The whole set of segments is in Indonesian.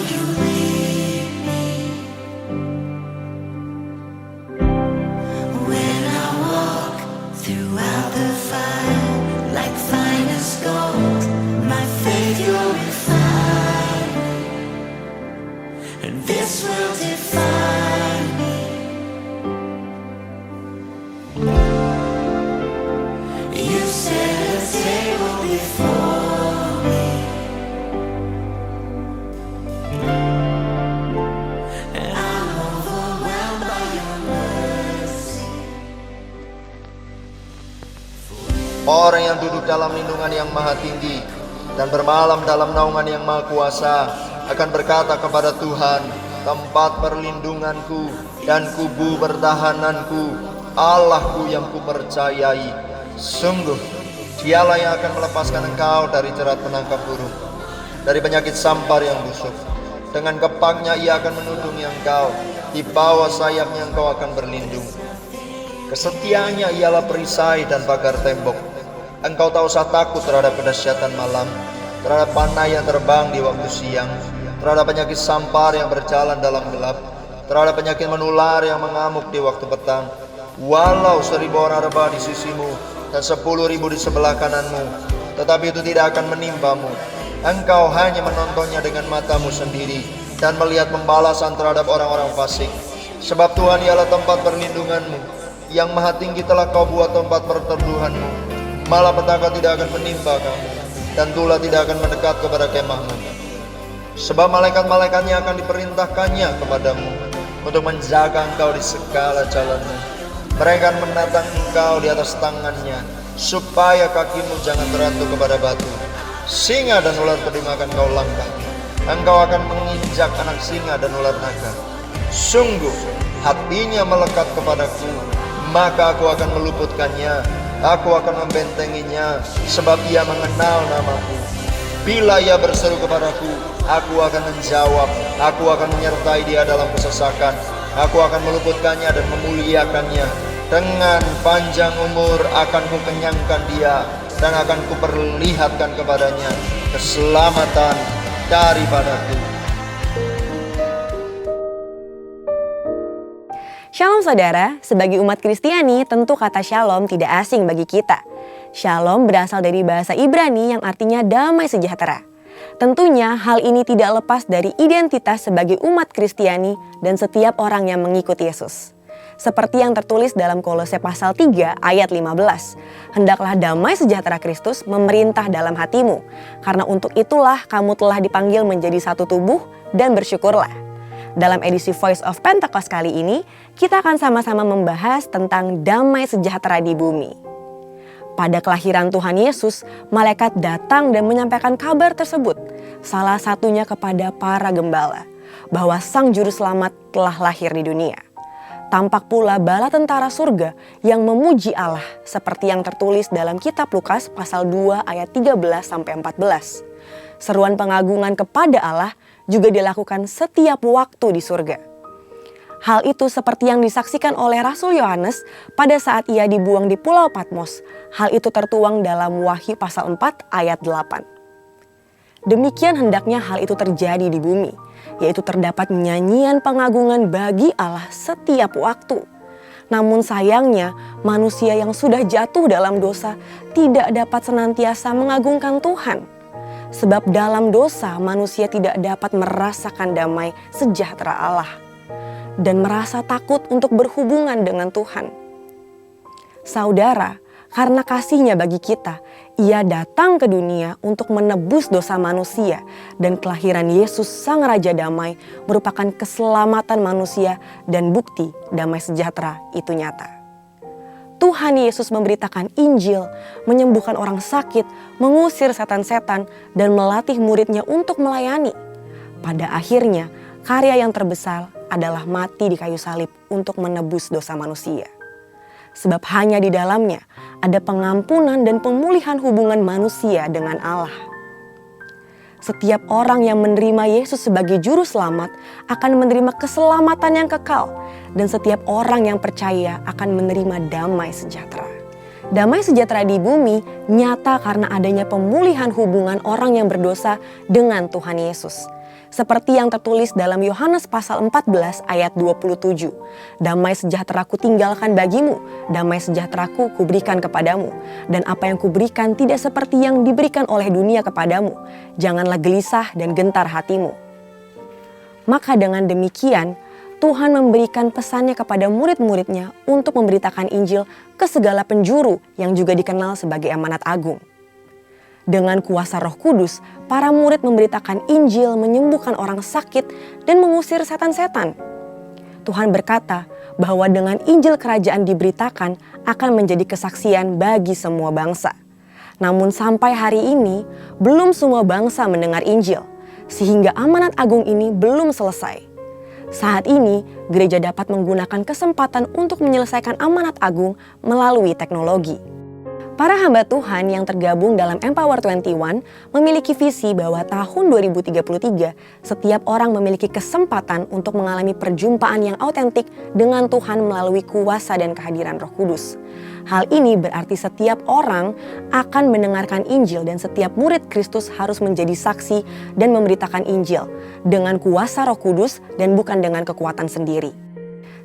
you lead me. When I walk throughout the fire, like finest gold, my faith you'll refine, and this will define me. You set a table before me, and I'm overwhelmed by your mercy. Orang yang duduk dalam lindungan yang maha tinggi dan bermalam dalam naungan yang maha kuasa akan berkata kepada Tuhan, tempat perlindunganku dan kubu pertahananku, Allahku yang kupercayai. Sungguh, dialah yang akan melepaskan engkau dari jerat penangkap burung, dari penyakit sampar yang busuk. Dengan kepangnya ia akan menudungi engkau, di bawah sayapnya engkau akan berlindung. Kesetiaannya ialah perisai dan pagar tembok. Engkau tak usah takut terhadap kedahsyatan malam, terhadap panah yang terbang di waktu siang, terhadap penyakit sampar yang berjalan dalam gelap, terhadap penyakit menular yang mengamuk di waktu petang. Walau 1000 orang rebah di sisimu dan 10.000 di sebelah kananmu, tetapi itu tidak akan menimpamu. Engkau hanya menontonnya dengan matamu sendiri dan melihat pembalasan terhadap orang-orang fasik. Sebab Tuhan ialah tempat perlindunganmu, yang maha tinggi telah kau buat tempat perteduhanmu. Malapetaka tidak akan menimpa kamu, dan tulah tidak akan mendekat kepada kemahmu. Sebab malaikat-malaikatnya akan diperintahkannya kepadamu untuk menjaga engkau di segala jalanmu. Mereka akan menatang engkau di atas tangannya, supaya kakimu jangan terjatuh kepada batu. Singa dan ular pedung akan kau langkahi. Engkau akan menginjak anak singa dan ular naga. Sungguh hatinya melekat kepadaku, maka aku akan meluputkannya. Aku akan membentenginya, sebab ia mengenal namaku. Bila ia berseru kepadaku, aku akan menjawab. Aku akan menyertai dia dalam kesesakan. Aku akan meluputkannya dan memuliakannya. Dengan panjang umur akan kukenyangkan dia, dan akan kuperlihatkan kepadanya keselamatan daripadaku. Shalom saudara, sebagai umat Kristiani tentu kata shalom tidak asing bagi kita. Shalom berasal dari bahasa Ibrani yang artinya damai sejahtera. Tentunya hal ini tidak lepas dari identitas sebagai umat Kristiani dan setiap orang yang mengikuti Yesus. Seperti yang tertulis dalam Kolose pasal 3 ayat 15. Hendaklah damai sejahtera Kristus memerintah dalam hatimu, karena untuk itulah kamu telah dipanggil menjadi satu tubuh dan bersyukurlah. Dalam edisi Voice of Pentecost kali ini, kita akan sama-sama membahas tentang damai sejahtera di bumi. Pada kelahiran Tuhan Yesus, malaikat datang dan menyampaikan kabar tersebut, salah satunya kepada para gembala, bahwa Sang Juru Selamat telah lahir di dunia. Tampak pula bala tentara surga yang memuji Allah, seperti yang tertulis dalam kitab Lukas pasal 2 ayat 13-14. Seruan pengagungan kepada Allah juga dilakukan setiap waktu di surga. Hal itu seperti yang disaksikan oleh Rasul Yohanes pada saat ia dibuang di Pulau Patmos. Hal itu tertuang dalam Wahyu pasal 4 ayat 8. Demikian hendaknya hal itu terjadi di bumi, yaitu terdapat nyanyian pengagungan bagi Allah setiap waktu. Namun sayangnya manusia yang sudah jatuh dalam dosa tidak dapat senantiasa mengagungkan Tuhan. Sebab dalam dosa manusia tidak dapat merasakan damai sejahtera Allah dan merasa takut untuk berhubungan dengan Tuhan. Saudara, karena kasih-Nya bagi kita, Ia datang ke dunia untuk menebus dosa manusia, dan kelahiran Yesus Sang Raja Damai merupakan keselamatan manusia dan bukti damai sejahtera itu nyata. Tuhan Yesus memberitakan Injil, menyembuhkan orang sakit, mengusir setan-setan, dan melatih murid-Nya untuk melayani. Pada akhirnya, karya yang terbesar adalah mati di kayu salib untuk menebus dosa manusia. Sebab hanya di dalamnya ada pengampunan dan pemulihan hubungan manusia dengan Allah. Setiap orang yang menerima Yesus sebagai juru selamat akan menerima keselamatan yang kekal, dan setiap orang yang percaya akan menerima damai sejahtera. Damai sejahtera di bumi nyata karena adanya pemulihan hubungan orang yang berdosa dengan Tuhan Yesus. seperti yang tertulis dalam Yohanes pasal 14 ayat 27. Damai sejahteraku tinggalkan bagimu, damai sejahteraku kuberikan kepadamu. Dan apa yang kuberikan tidak seperti yang diberikan oleh dunia kepadamu. Janganlah gelisah dan gentar hatimu. Maka dengan demikian, Tuhan memberikan pesannya kepada murid-muridnya untuk memberitakan Injil ke segala penjuru yang juga dikenal sebagai amanat agung. Dengan kuasa Roh Kudus, para murid memberitakan Injil, menyembuhkan orang sakit, dan mengusir setan-setan. Tuhan berkata bahwa dengan Injil kerajaan diberitakan akan menjadi kesaksian bagi semua bangsa. Namun sampai hari ini, belum semua bangsa mendengar Injil, sehingga amanat agung ini belum selesai. Saat ini, gereja dapat menggunakan kesempatan untuk menyelesaikan amanat agung melalui teknologi. Para hamba Tuhan yang tergabung dalam Empower 21 memiliki visi bahwa tahun 2033 setiap orang memiliki kesempatan untuk mengalami perjumpaan yang autentik dengan Tuhan melalui kuasa dan kehadiran Roh Kudus. Hal ini berarti setiap orang akan mendengarkan Injil dan setiap murid Kristus harus menjadi saksi dan memberitakan Injil dengan kuasa Roh Kudus dan bukan dengan kekuatan sendiri.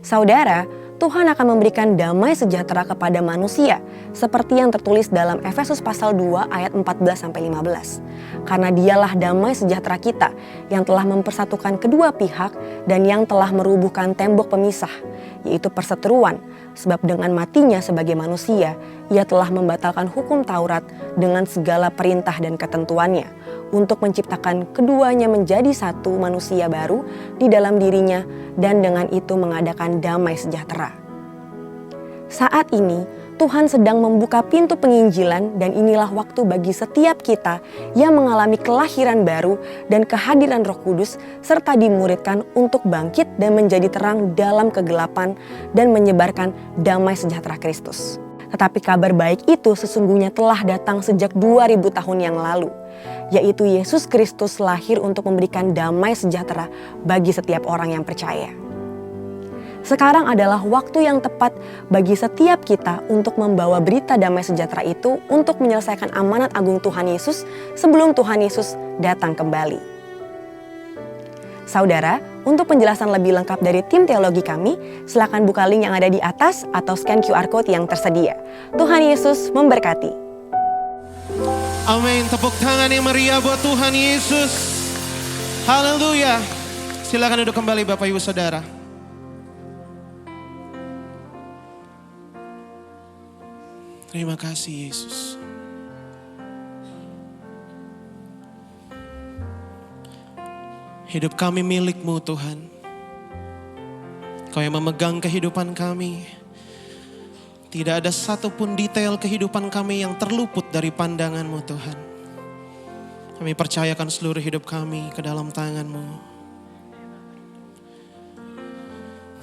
Saudara, Tuhan akan memberikan damai sejahtera kepada manusia seperti yang tertulis dalam Efesus pasal 2 ayat 14-15. Karena dialah damai sejahtera kita yang telah mempersatukan kedua pihak dan yang telah merubuhkan tembok pemisah, yaitu perseteruan, sebab dengan matinya sebagai manusia, ia telah membatalkan hukum Taurat dengan segala perintah dan ketentuannya untuk menciptakan keduanya menjadi satu manusia baru di dalam dirinya dan dengan itu mengadakan damai sejahtera. Saat ini, Tuhan sedang membuka pintu penginjilan dan inilah waktu bagi setiap kita yang mengalami kelahiran baru dan kehadiran Roh Kudus serta dimuridkan untuk bangkit dan menjadi terang dalam kegelapan dan menyebarkan damai sejahtera Kristus. Tetapi kabar baik itu sesungguhnya telah datang sejak 2000 tahun yang lalu, yaitu Yesus Kristus lahir untuk memberikan damai sejahtera bagi setiap orang yang percaya. Sekarang adalah waktu yang tepat bagi setiap kita untuk membawa berita damai sejahtera itu untuk menyelesaikan amanat agung Tuhan Yesus sebelum Tuhan Yesus datang kembali. Saudara, untuk penjelasan lebih lengkap dari tim teologi kami, silakan buka link yang ada di atas atau scan QR Code yang tersedia. Tuhan Yesus memberkati. Amin. Tepuk tangan yang meriah buat Tuhan Yesus. Haleluya. Silakan duduk kembali Bapak Ibu Saudara. Terima kasih Yesus. Hidup kami milik-Mu Tuhan. Kau yang memegang kehidupan kami. Tidak ada satupun detail kehidupan kami yang terluput dari pandangan-Mu Tuhan. Kami percayakan seluruh hidup kami ke dalam tangan-Mu.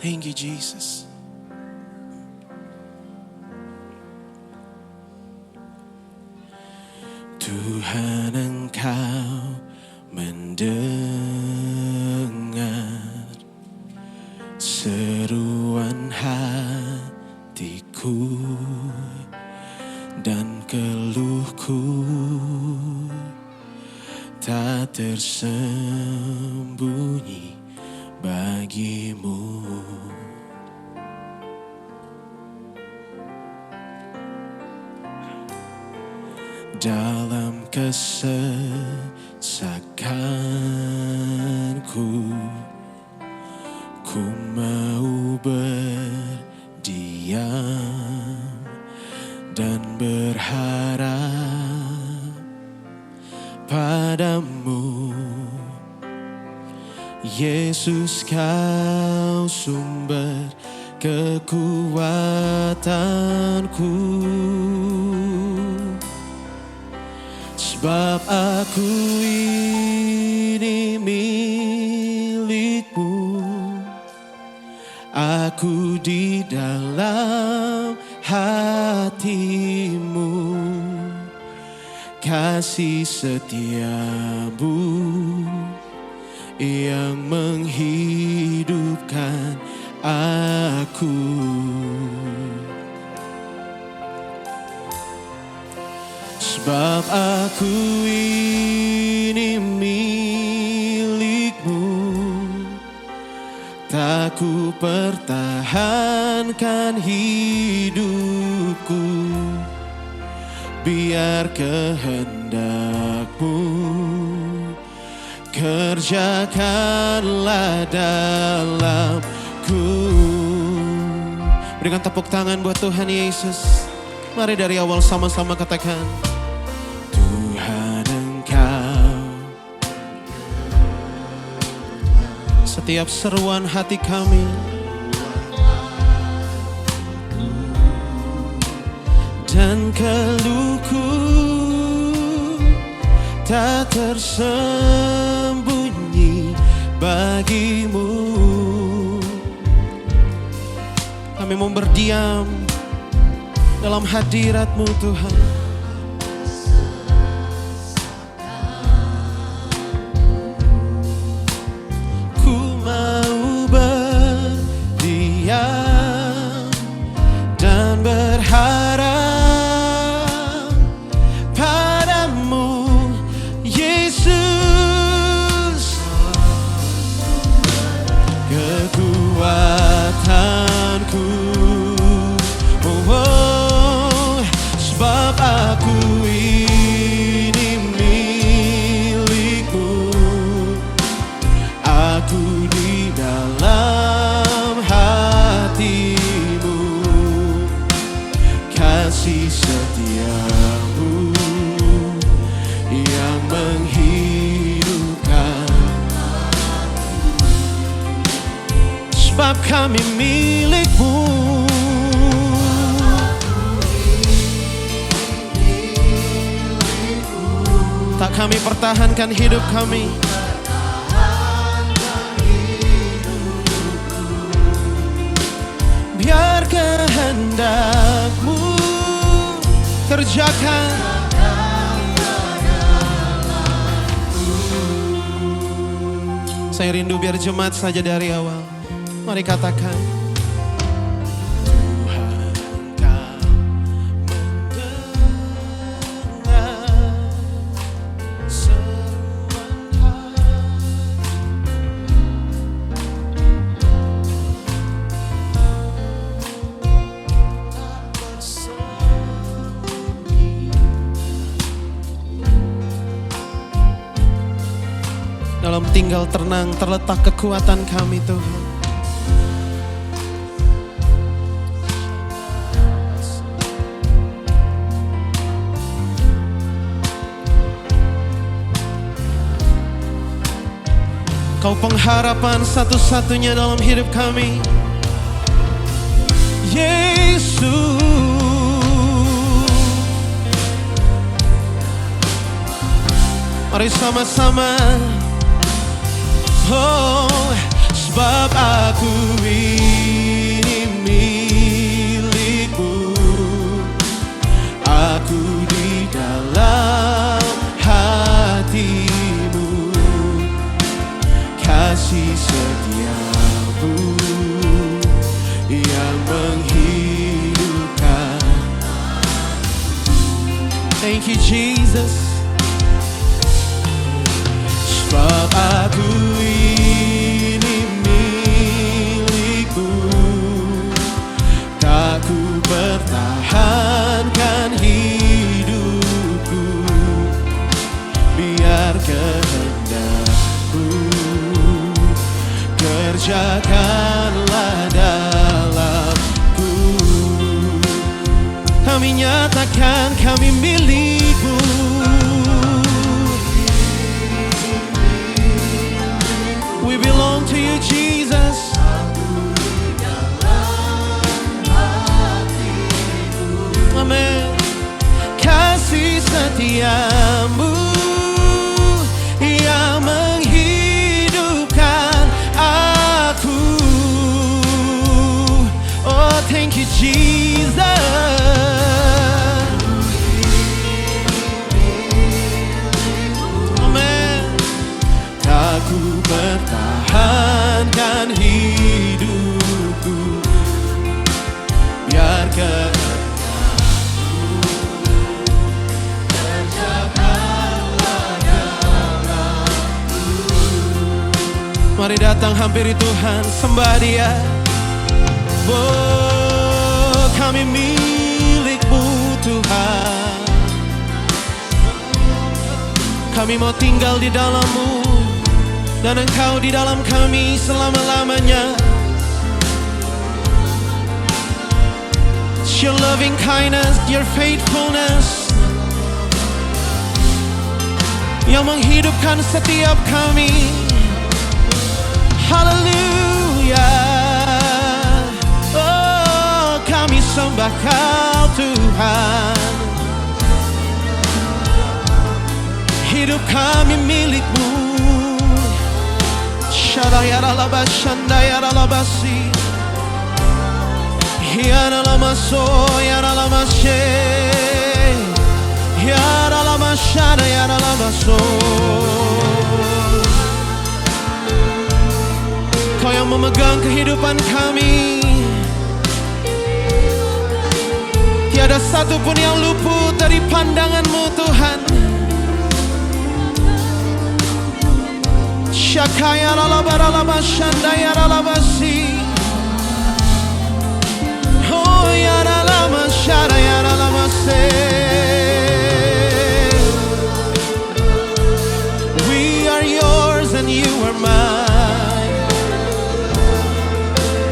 Thank you Jesus. Tuhan Engkau mendengar seruan hatiku dan keluhku tak tersembunyi bagimu. Dalam kesesakanku, ku mau berdiam dan berharap padamu. Yesus, Kau sumber kekuatanku. Sebab aku ini milik-Mu, aku di dalam hati-Mu, kasih setia-Mu yang menghidupkan aku. Sebab aku ini milik-Mu, Aku pertahankan hidupku, biar kehendak-Mu kerjakanlah dalamku. Berikan tepuk tangan buat Tuhan Yesus. Mari dari awal sama-sama katakan, Tuhan Engkau. Setiap seruan hati kami, dan keluhku tak tersembunyi bagi-Mu. Kami mau berdiam dalam hadirat-Mu Tuhan. Ku mau berdiam dan berharap padamu, Yesus. Kekuatanku, sebab aku ini milik-Mu. Aku di dalam hati-Mu, kasih setia-Mu yang menghidupkan. Sebab kami milik-Mu. Tak kami pertahankan hidup kami, biar kehendak-Mu kerjakan. Saya rindu biar jemaat saja dari awal. Mari katakan, Tuhan Engkau mendengar seruan hati. Dalam tinggal tenang terletak kekuatan kami Tuhan. Kau pengharapan satu-satunya dalam hidup kami, Yesus. Mari sama-sama. Oh, sebab aku ini milik-Mu. Aku di dalam hati-Mu, kasih setia-Mu yang menghidupkan. Thank you Jesus. Sebab aku ini milik-Mu, tak ku pertahankan hidupku, biar kehendak-Mu kerjakanlah dalamku. Kami nyatakan kami milik-Mu. We belong to you, Jesus. Amen. Kasih setia-Mu yang menghidupkan aku. Oh, thank you, Jesus. Aku pertahankan hidupku, biar kehendak-Mu kerjakanlah dalamku. Mari datang hampiri Tuhan, sembah Dia. Oh, kami milik-Mu Tuhan. Kami mau tinggal di dalam-Mu, dan Engkau di dalam kami selama-lamanya. Your loving kindness, your faithfulness yang menghidupkan setiap kami. Haleluya. Oh, kami sembah Kau Tuhan. Hidup kami milik-Mu. Shadayaralabashandayaralabasi. Yaralamaso, yaralamashe, yaralamashana, yaralamaso. Kau yang memegang kehidupan kami. Tiada satu pun yang luput dari pandangan-Mu Tuhan. Shakaya ralabaralabashanda yaralabasi. Oh, yaralamasara, yaralamase. We are yours and you are mine.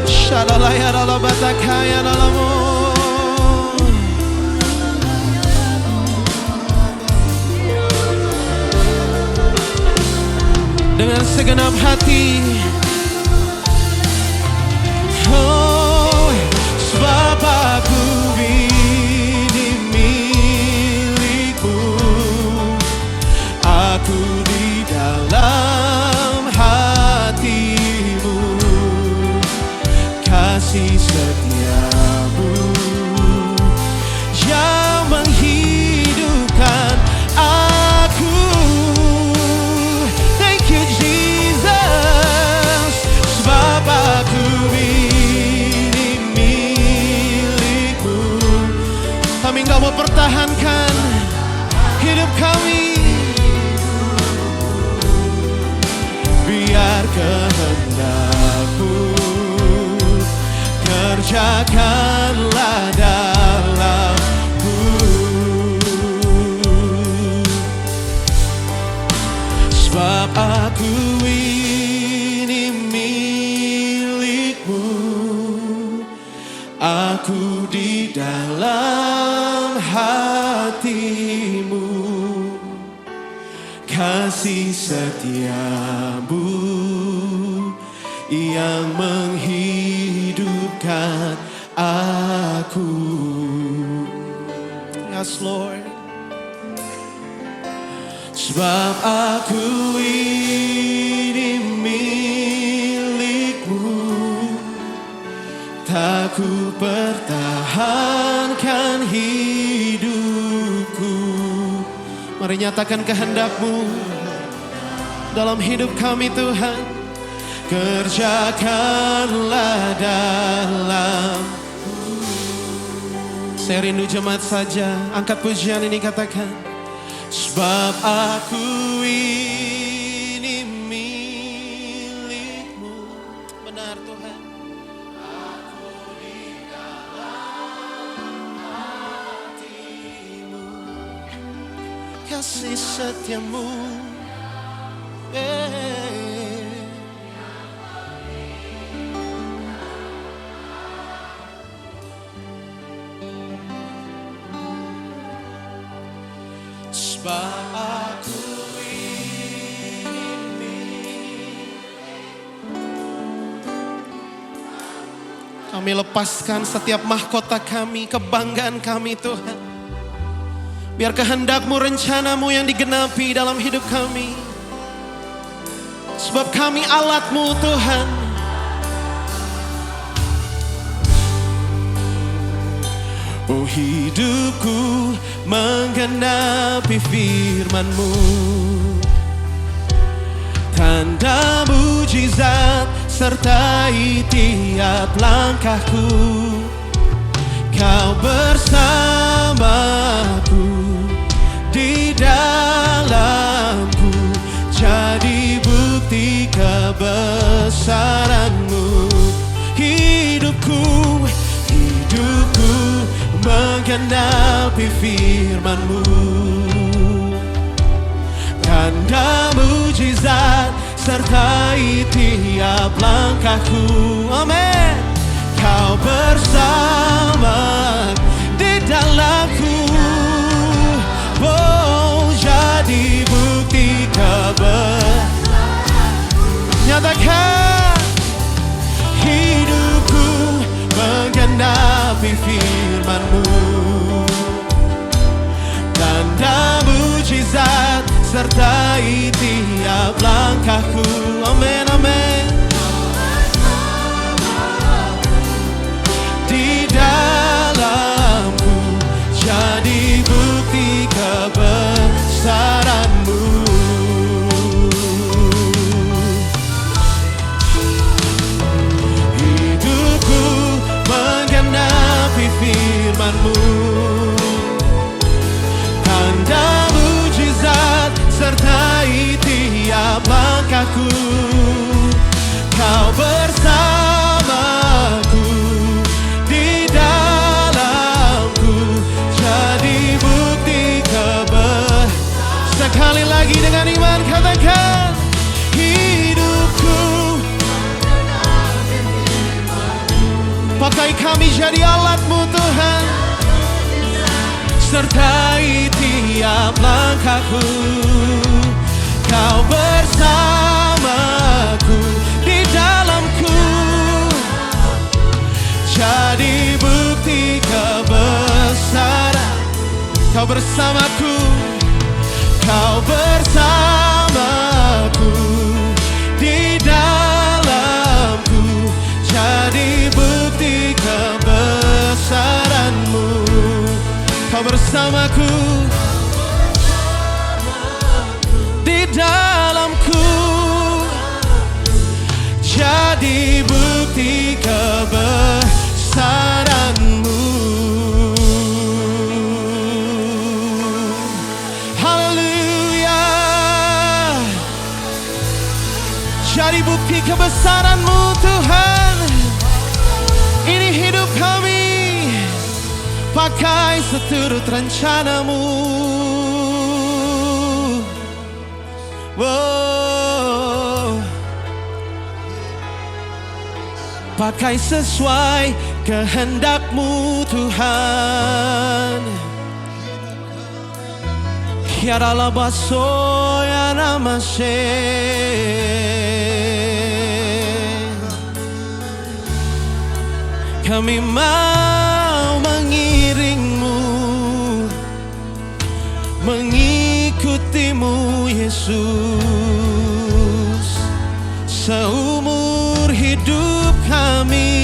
Shalala yaralabataka yaralamo. Dengan segenap hati, oh, sebab aku ini milik-Mu. Aku di dalam hati-Mu. Kasih setia-Mu yang menghidupkan aku. Thank you Jesus. Sebab aku ini milik-Mu. Kami gak mau pertahankan hidup kami. Biar kehendak-Mu kerjakanlah dalamku. Sebab aku ini milik-Mu. Aku di dalam hati-Mu. Kasih setia-Mu yang menghidupkan aku. Yes Lord. Sebab aku ini milik-Mu. Tak ku pertahankan hidupku. Mari nyatakan kehendak-Mu dalam hidup kami Tuhan. Kerjakanlah dalam. Saya rindu jemaat saja. Angkat pujian ini, katakan. Sebab aku ini milik-Mu. Benar Tuhan. Aku di dalam hati-Mu. Kasih setia-Mu. Sebab aku ini. Kami lepaskan setiap mahkota kami, kebanggaan kami Tuhan. Biar kehendak-Mu, rencana-Mu yang digenapi dalam hidup kami. Sebab kami alat-Mu Tuhan. Oh, hidupku menggenapi firman-Mu. Tanda mujizat sertai tiap langkahku. Kau bersamaku, di dalamku, jadi bukti kebenaran. kebesaran-Mu. Hidupku menggenapi firman-Mu. Tanda mujizat sertai tiap langkahku. Amin. Kau bersama di dalamku. Oh, jadi bukti nyatakan hidupku menggenapi firman-Mu. Tanda mujizat sertai tiap langkahku. Amin, amin. Di dalamku jadi bukti kebesaran-Mu. Hidupku menggenapi firman-Mu. Tanda mujizat sertai tiap langkahku. Kau bersamaku, di dalamku jadi bukti sekali lagi dengan iman katakan hidupku. Pakai kami jadi alat-Mu Tuhan, sertai tiap langkahku. Kau bersamaku, di dalamku jadi bukti kebesaran. Kau bersamaku, Kau bersamaku, di dalamku jadi bukti kebesaran-Mu. Kau bersamaku, di dalamku jadi bukti kebesaran-Mu. Haleluya. Jadi bukti kebesaran-Mu Tuhan. Ini hidup kami, pakai seturut rencana-Mu. Wow. Pakai sesuai kehendak-Mu Tuhan. Kiara baso ya namase. Kami mau mengiring-Mu, mengikuti-Mu Yesus. Seumur hidup kami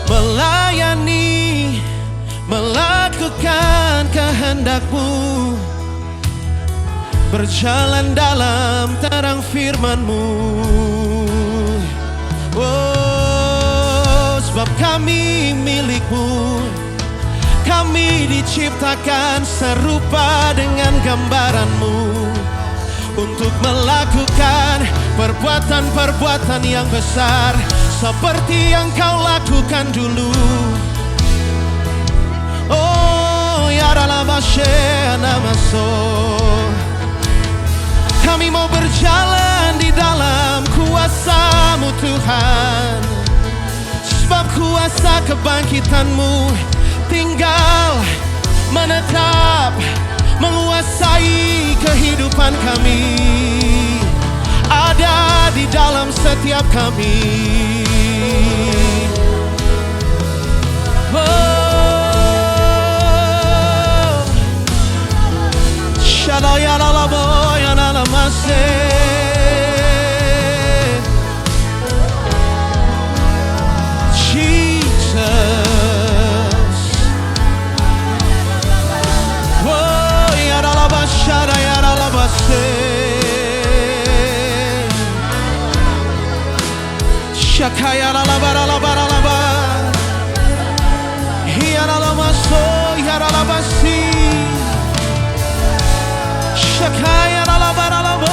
melayani, melakukan kehendak-Mu, berjalan dalam terang firman-Mu. Oh, sebab kami milik-Mu, kami diciptakan serupa dengan gambaran-Mu untuk melakukan perbuatan-perbuatan yang besar seperti yang Kau lakukan dulu. Oh, ya namaso. Kami mau berjalan di dalam kuasa-Mu Tuhan, sebab kuasa kebangkitan-Mu tinggal menetap, menguasai kehidupan kami, ada di dalam setiap kami. Oh, Shadaya lalabo ya nalamase. Shakaya la la ba la la ba la la ba. Hiya la maso ya la basi. Shakaya la la ba la la ba.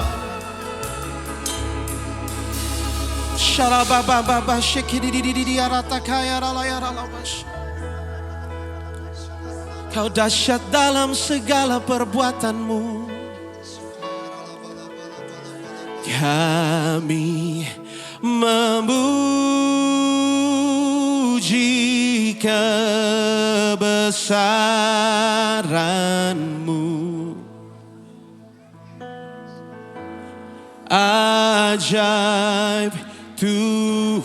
Shalabababa shikididididi aratakaya ralayaralabash. Kau dahsyat dalam segala perbuatanmu. Kami memuji kebesaran-Mu. Ajaib Tuhan,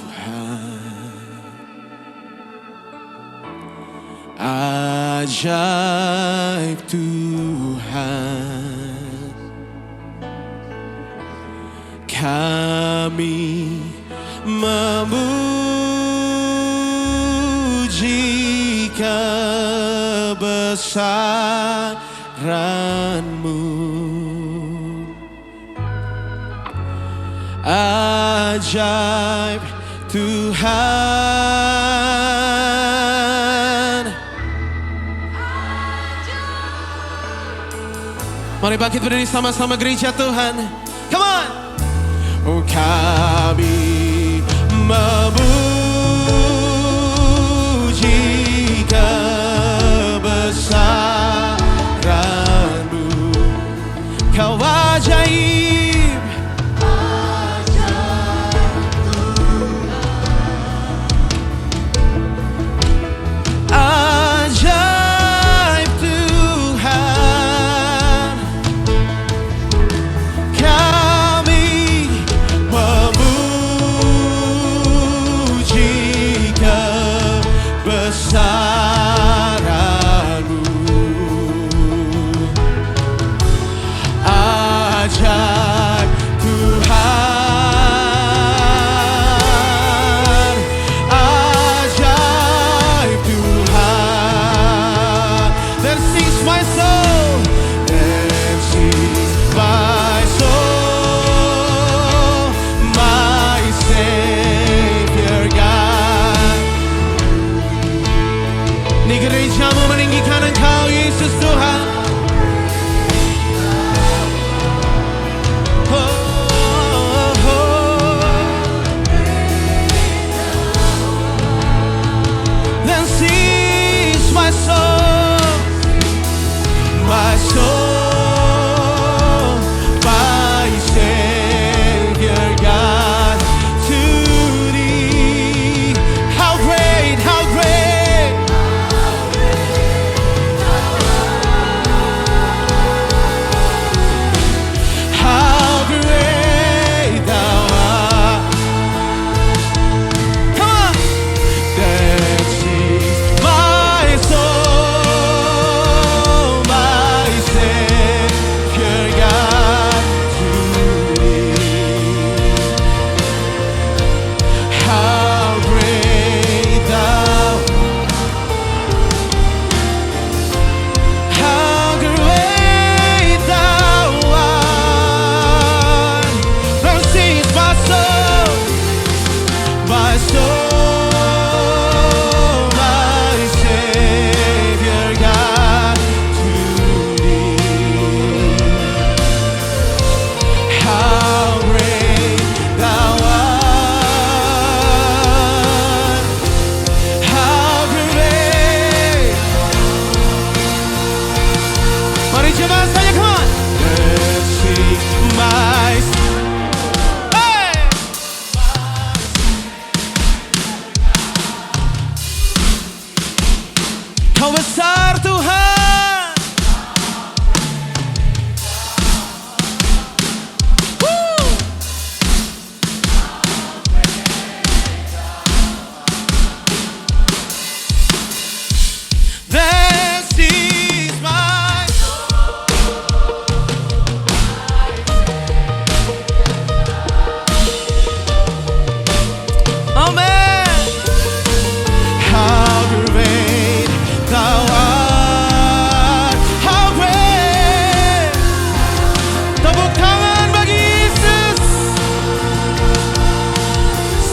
ajaib Tuhan, kami memuji kebesaran-Mu. Ajaib Tuhan. Mari bangkit berdiri sama-sama gereja Tuhan. Come on. Oh, kami memuji kebesaran-Mu. Kau ajaib. Ini gerejamu meninggikan Engkau Yesus Tuhan. Then sings my soul, my soul, my Savior God, to Thee. How great, how great, how great Thou art. Come on. That sings my soul, my Savior God, to Thee. How great Thou, how great Thou art. That sings my soul, my soul, my Savior God, to Thee. How great Thou art. How great. Mari jemaat saya, come on. Let's sing my hey! Kau besar Tuhan. Woo! This is my Amen. How great Thou art. How great. Tepuk tangan bagi Yesus.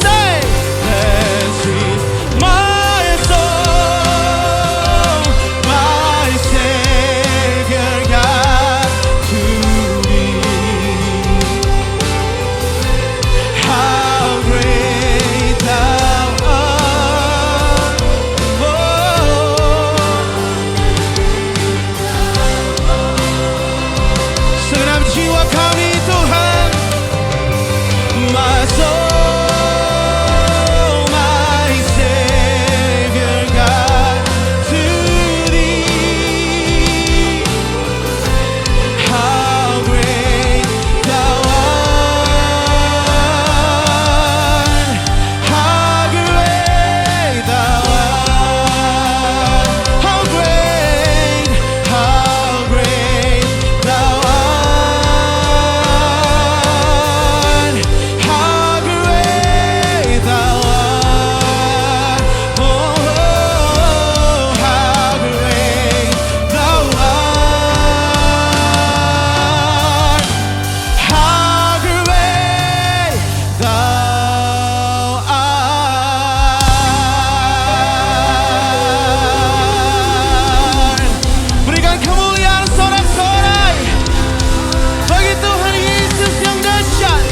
Say, this is my soul, my Savior God, to Thee. How great Thou art. Segenap jiwa kami Tuhan, my soul, my Savior God, to Thee. How great Thou art. How great Thou art. How great, how great Thou art. How great Thou art. Oh, how great Thou art. How great Thou art. Berikan kemuliaan sorak-sorai bagi Tuhan Yesus yang dahsyat.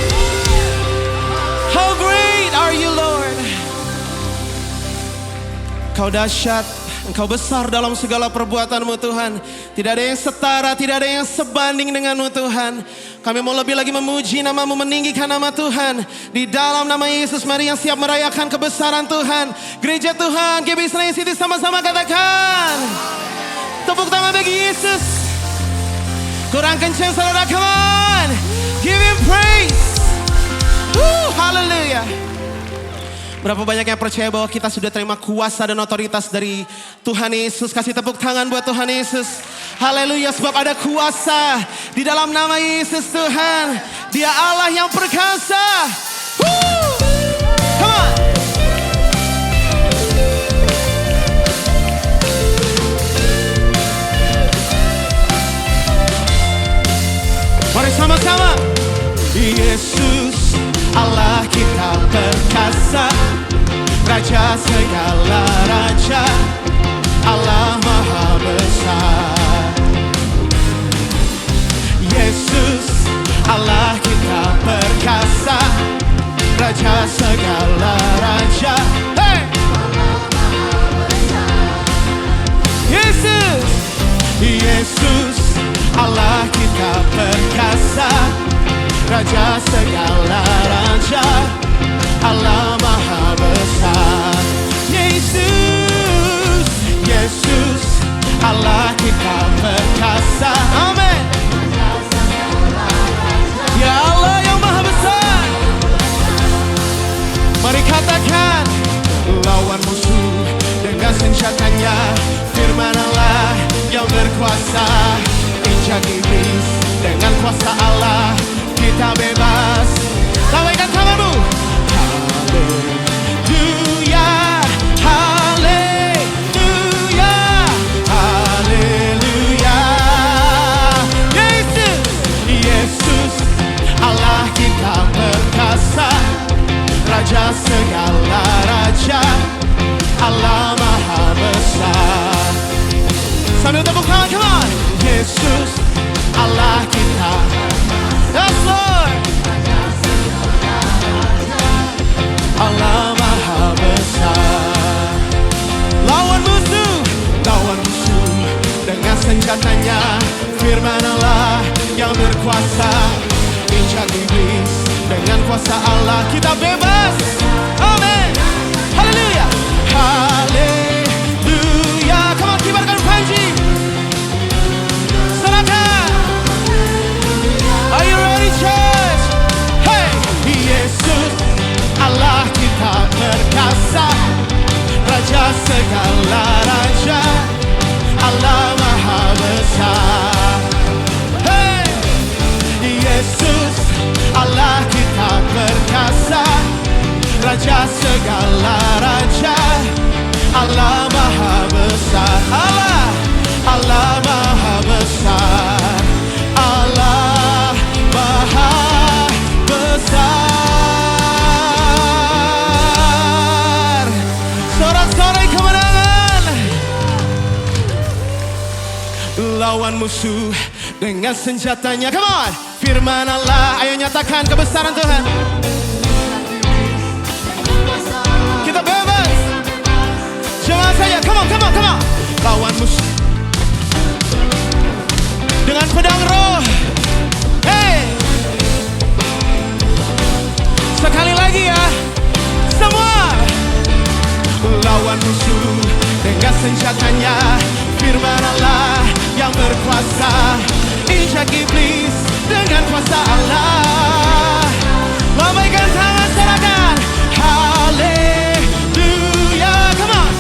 How great are You, Lord. Kau dahsyat, Engkau besar dalam segala perbuatan-Mu Tuhan. Tidak ada yang setara, tidak ada yang sebanding dengan-Mu Tuhan. Kami mau lebih lagi memuji nama-Mu, meninggikan nama Tuhan. Di dalam nama Yesus, mari yang siap merayakan kebesaran Tuhan. Gereja Tuhan, GB Senayan City, sama-sama katakan. Tepuk tangan bagi Yesus. Kurang kencang saudara, come on. Give Him praise. Woo, hallelujah. Berapa banyak yang percaya bahwa kita sudah terima kuasa dan otoritas dari Tuhan Yesus. Kasih tepuk tangan buat Tuhan Yesus. Haleluya, sebab ada kuasa di dalam nama Yesus Tuhan. Dia Allah yang perkasa. Woo! Come on. Mari sama-sama. Yesus Allah kita perkasa, Raja segala raja, Raja segala raja, Allah Maha Besar. Yesus, Yesus, Allah kita perkasa. Amin. Ya Allah yang Maha Besar. Mari katakan, lawan musuh dengan senjatanya. Firman Allah yang berkuasa, injak iblis dengan kuasa Allah. Kita bebas. Lambaikan tanganmu. Haleluya, haleluya, haleluya. Yesus, Yesus, Allah kita perkasa. Raja segala raja, Allah Maha Besar. Sambil tepuk tangan, come on. Yesus, Allah kita. Yes, Lord. Allah Maha Besar. Lawan musuh dengan senjatanya. Firman Allah yang berkuasa, injak iblis dengan kuasa Allah. Kita bebas. Amin. Haleluya, haleluya. Come on, kibarkan panji. Serahkan. Are you ready, church? Hey, Yesus, Allah kita perkasa. Raja segala raja, Allah Maha Besar. Hey, Yesus, Allah kita perkasa. Raja segala raja, Allah Maha Besar. Allah, Allah Maha Besar. Allah Maha Besar. Sorak-sorai kemenangan. Lawan musuh dengan senjatanya. Come on. Firman Allah, ayo nyatakan kebesaran Tuhan. Kita bebas. Jangan saja, come on, come on, come on. Lawan musuh dengan pedang roh. Hey, sekali lagi ya, semua. Lawan musuh dengan senjatanya. Firman Allah yang berkuasa, injak iblis dengan kuasa Allah. Lambaikan tangan, serahkan. Haleluya, come on.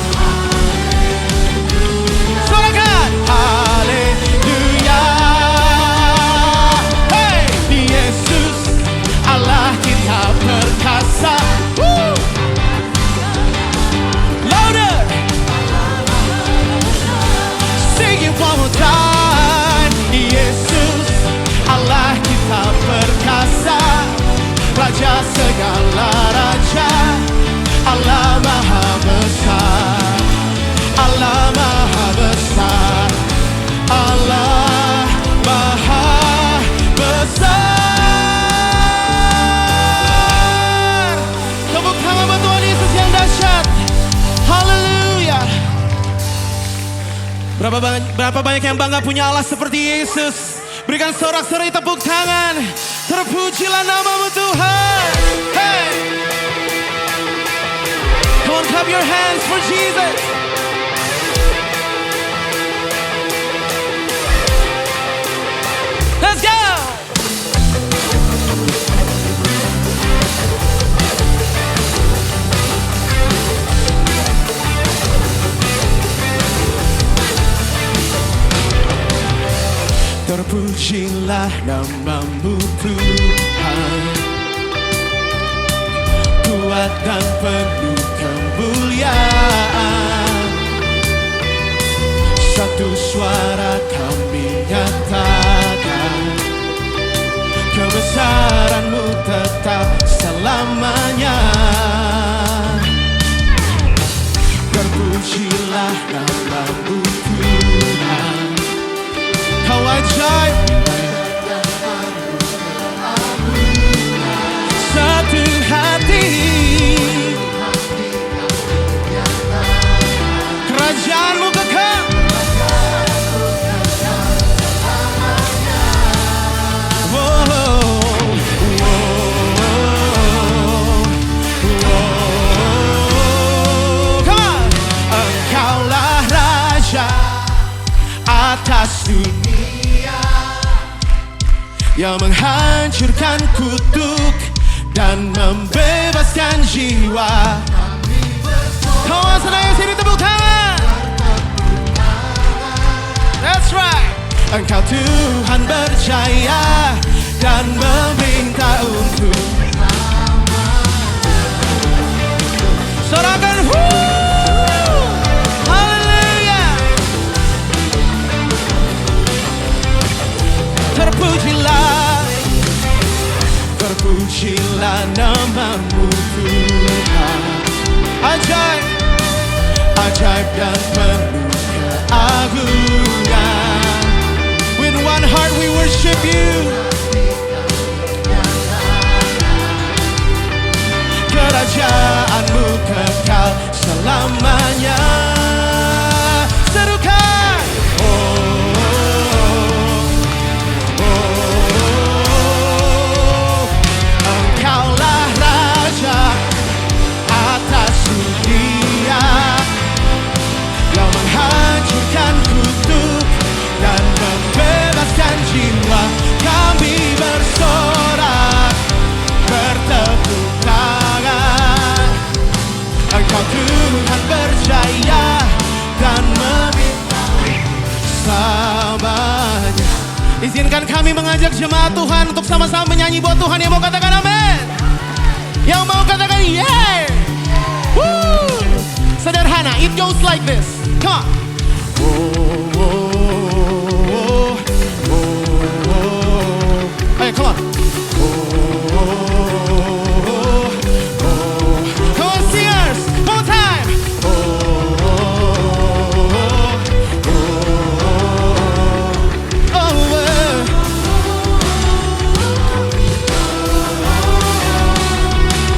Serahkan. Haleluya. Hey, Yesus, Allah kita perkasa. Woo. Louder. Sing it one more time. Yesus, Allah kita perkasa. Raja segala raja, Allah Maha Besar. Allah Maha Besar. Allah Maha Besar. Tepuk tangan buat Tuhan Yesus yang dahsyat. Haleluya. Berapa banyak yang bangga punya Allah seperti Yesus. Berikan sorak-sorai tepuk tangan. Terpujilah namamu Tuhan. Hey, come on, clap your hands for Jesus. Let's go. Terpujilah namamu Tuhan, kuat dan penuh kemuliaan. Satu suara kami nyatakan, kebesaran-Mu tetap selamanya. Terpujilah namamu Tuhan, Kau ajaib. Satu hati, kerajaan-Mu kekal. Oh, atas dunia, yang menghancurkan kutuk dan membebaskan jiwa. Kawan senang sini tepuk tangan. That's right. Engkau Tuhan berjaya dan meminta untuk sorakan haleluya. Terpujilah namamu Tuhan. Ajaib, ajaib dan penuh keagungan. With one heart we worship you. Kerajaanmu kekal selamanya. Serukan, Engkaulah Raja atas dunia, yang menghancurkan kutuk dan membebaskan jiwa. Kami bersorak, bertepuk tangan. Engkau Tuhan berjaya dan meminta selamanya. Izinkan kami mengajak jemaat Tuhan untuk sama-sama menyanyi buat Tuhan. Yang mau katakan amin, yang mau katakan yeah. Woo. Sederhana, it goes like this. Come on. Ayo, come on. Come on, singers, one more time.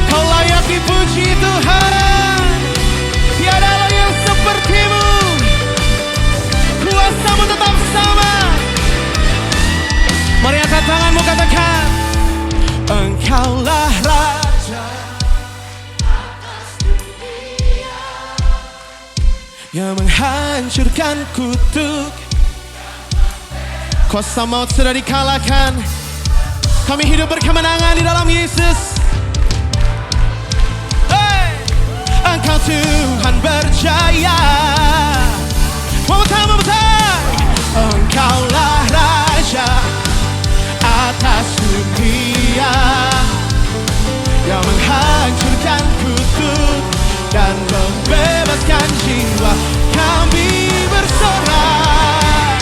Kau layak dipuji Tuhan. Tiada lagi yang sepertimu. Kuasamu tetap sama. Mari angkat tanganmu, katakan Engkaulah Raja atas dunia, yang menghancurkan kutuk. Kuasa maut sudah dikalahkan. Kami hidup berkemenangan di dalam Yesus. Hey! Engkau Tuhan berjaya. One more time, one more time. Engkaulah Raja atas dunia, yang menghancurkan kutuk dan membebaskan jiwa. Kami bersorak,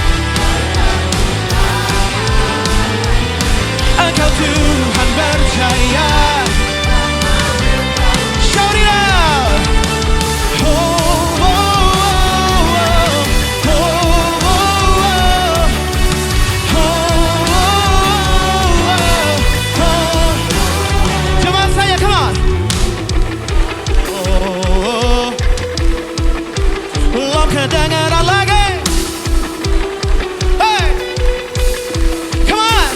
Engkau Tuhan berjaya. Shout it out. Oh, oh, oh, oh, oh, oh, oh. Jemaat saya, come on. Belum kedengaran lagi. Hey, come on.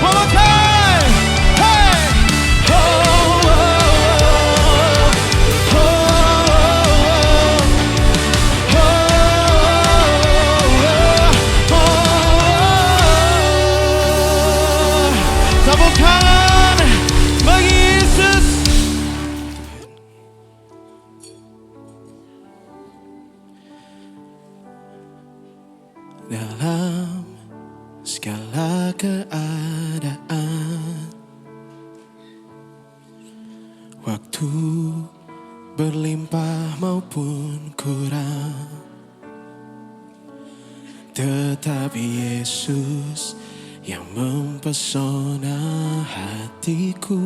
One more time. Hey. Tepuk tangan bagi Yesus. Dalam segala keadaan, waktu berlimpah maupun kurang, tetap Yesus yang mempesona hatiku.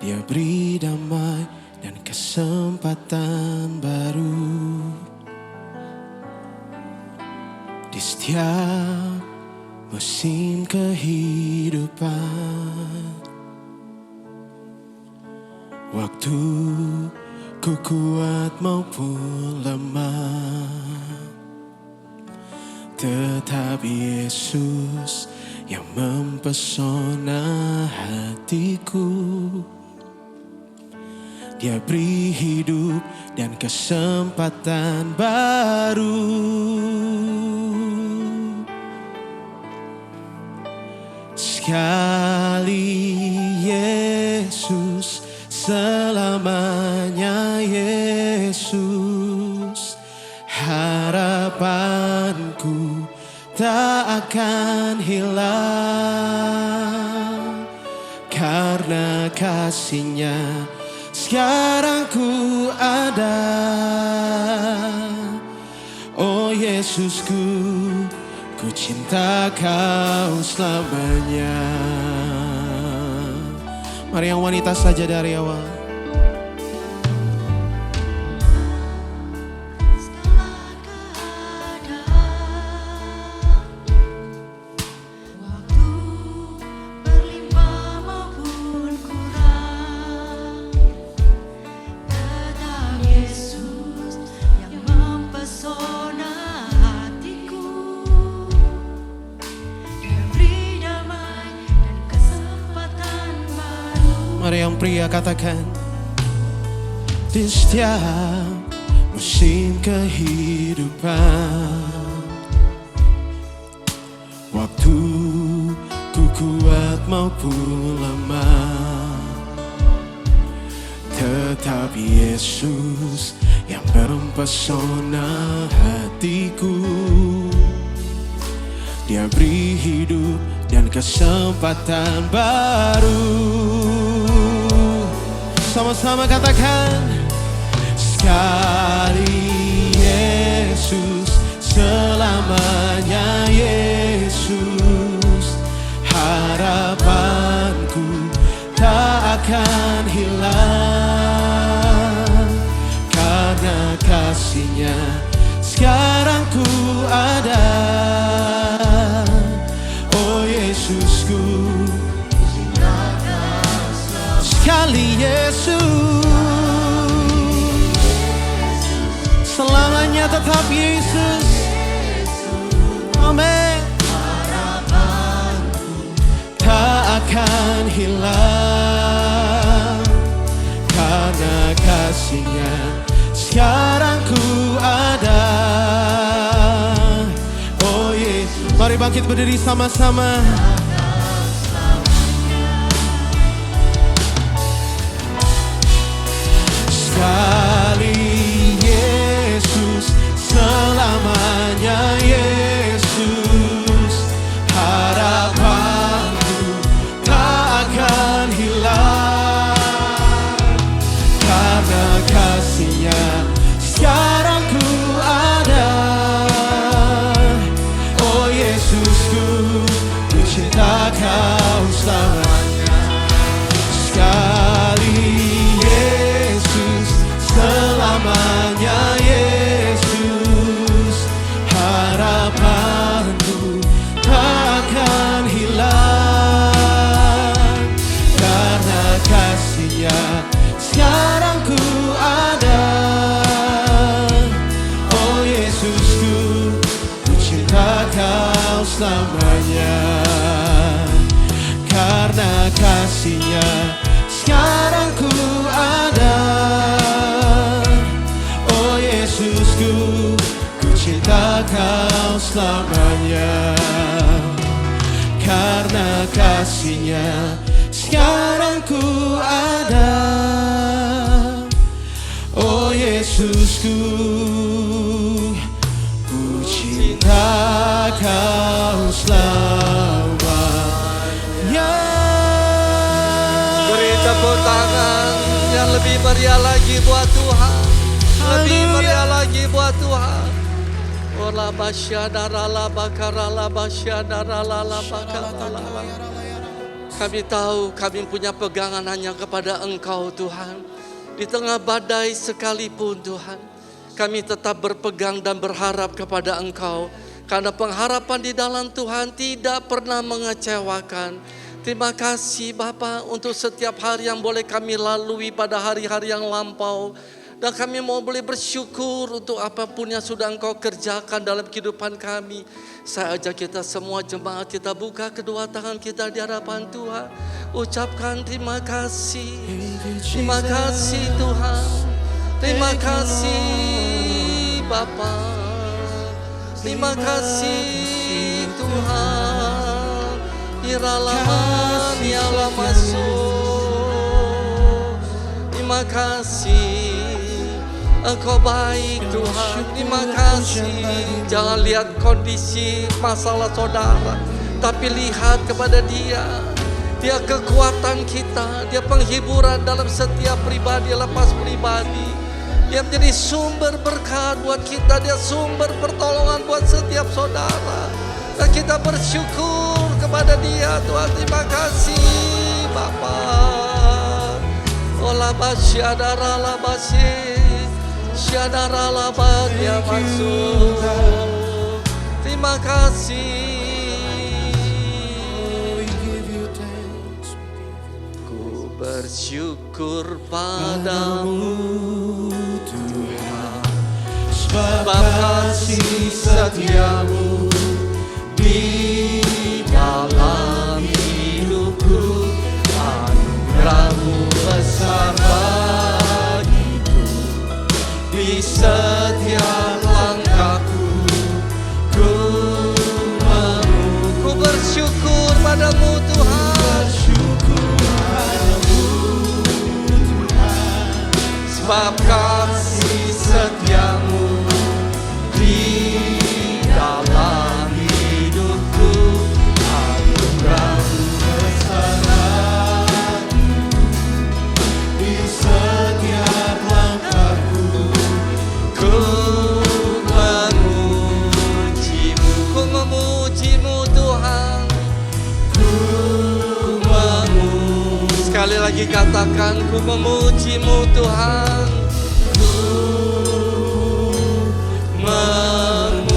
Dia beri damai dan kesempatan baru di setiap musim kehidupan. Waktu ku kuat maupun lemah, tetap Yesus yang mempesona hatiku. Dia beri hidup dan kesempatan baru. Sekali Yesus, selamanya Yesus. Harapanku tak akan hilang, karena kasih-Nya sekarang ku ada. Oh Yesusku, ku cinta Kau selamanya. Mari yang wanita saja dari awal. Mari yang pria katakan, di setiap musim kehidupan, waktu ku kuat maupun lemah, tetap Yesus yang mempesona hatiku. Dia beri hidup dan kesempatan baru. Sama-sama katakan, sekali Yesus, selamanya Yesus. Harapanku tak akan hilang, karena kasih-Nya sekarang ku ada. Oh Yesusku, sekali Yesus, selamanya tetap Yesus. Amin. Tak akan hilang, karena kasih-Nya sekarang ku ada. Oh Yesus, mari bangkit berdiri sama-sama. Sekali Yesus, selamanya Yesus. Harapanku tak akan hilang, karena kasih-Nya sekarang ku ada. Oh Yesusku, ku cinta Kau selamanya. Sekali selamanya Yesus, harapanku tak akan hilang, karena kasih-Nya sekarang ku ada. Oh Yesusku, ku cinta Kau selamanya, karena kasih-Nya sekarang ku ada. Yesusku, ku cinta Kau selamanya, karena kasih-Nya sekarang ku ada. Oh Yesusku, ku cinta Kau selamanya. Beri tepuk tangan yang lebih meriah lagi buat Tuhan. Lebih meriah lagi buat Tuhan. Ola basyadara bakara basyadara bakara. Kami tahu kami punya pegangan hanya kepada Engkau Tuhan. Di tengah badai sekalipun Tuhan, kami tetap berpegang dan berharap kepada Engkau. Karena pengharapan di dalam Tuhan tidak pernah mengecewakan. Terima kasih Bapa untuk setiap hari yang boleh kami lalui pada hari-hari yang lampau. Dan kami mau boleh bersyukur untuk apapun yang sudah Engkau kerjakan dalam kehidupan kami. Saya ajak kita semua jemaat, kita buka kedua tangan kita di hadapan Tuhan. Ucapkan terima kasih. Terima kasih Tuhan. Terima kasih Bapa. Terima kasih Tuhan. Iralaman ialah masuk. Terima kasih. Engkau baik Tuhan, terima kasih. Jangan lihat kondisi masalah saudara, tapi lihat kepada Dia. Dia kekuatan kita, Dia penghiburan dalam setiap pribadi, lepas pribadi. Dia menjadi sumber berkat buat kita, Dia sumber pertolongan buat setiap saudara. Dan kita bersyukur kepada Dia Tuhan, terima kasih Bapa. Ola basyadara la basy. Syadara labadnya masuk. Terima kasih. Ku bersyukur padamu Tuhan, sebab kasih setiamu di dalam hidupku. Anugerahmu besar bagiku. Di setiap langkahku ku bersyukur padamu Tuhan. Sebab kasih setiamu di dalam hidupku. Anugerahmu besar di setiap langkahku. Ku memujimu Tuhan. Sekali lagi katakan, ku memujimu Tuhan. Ku memujimu.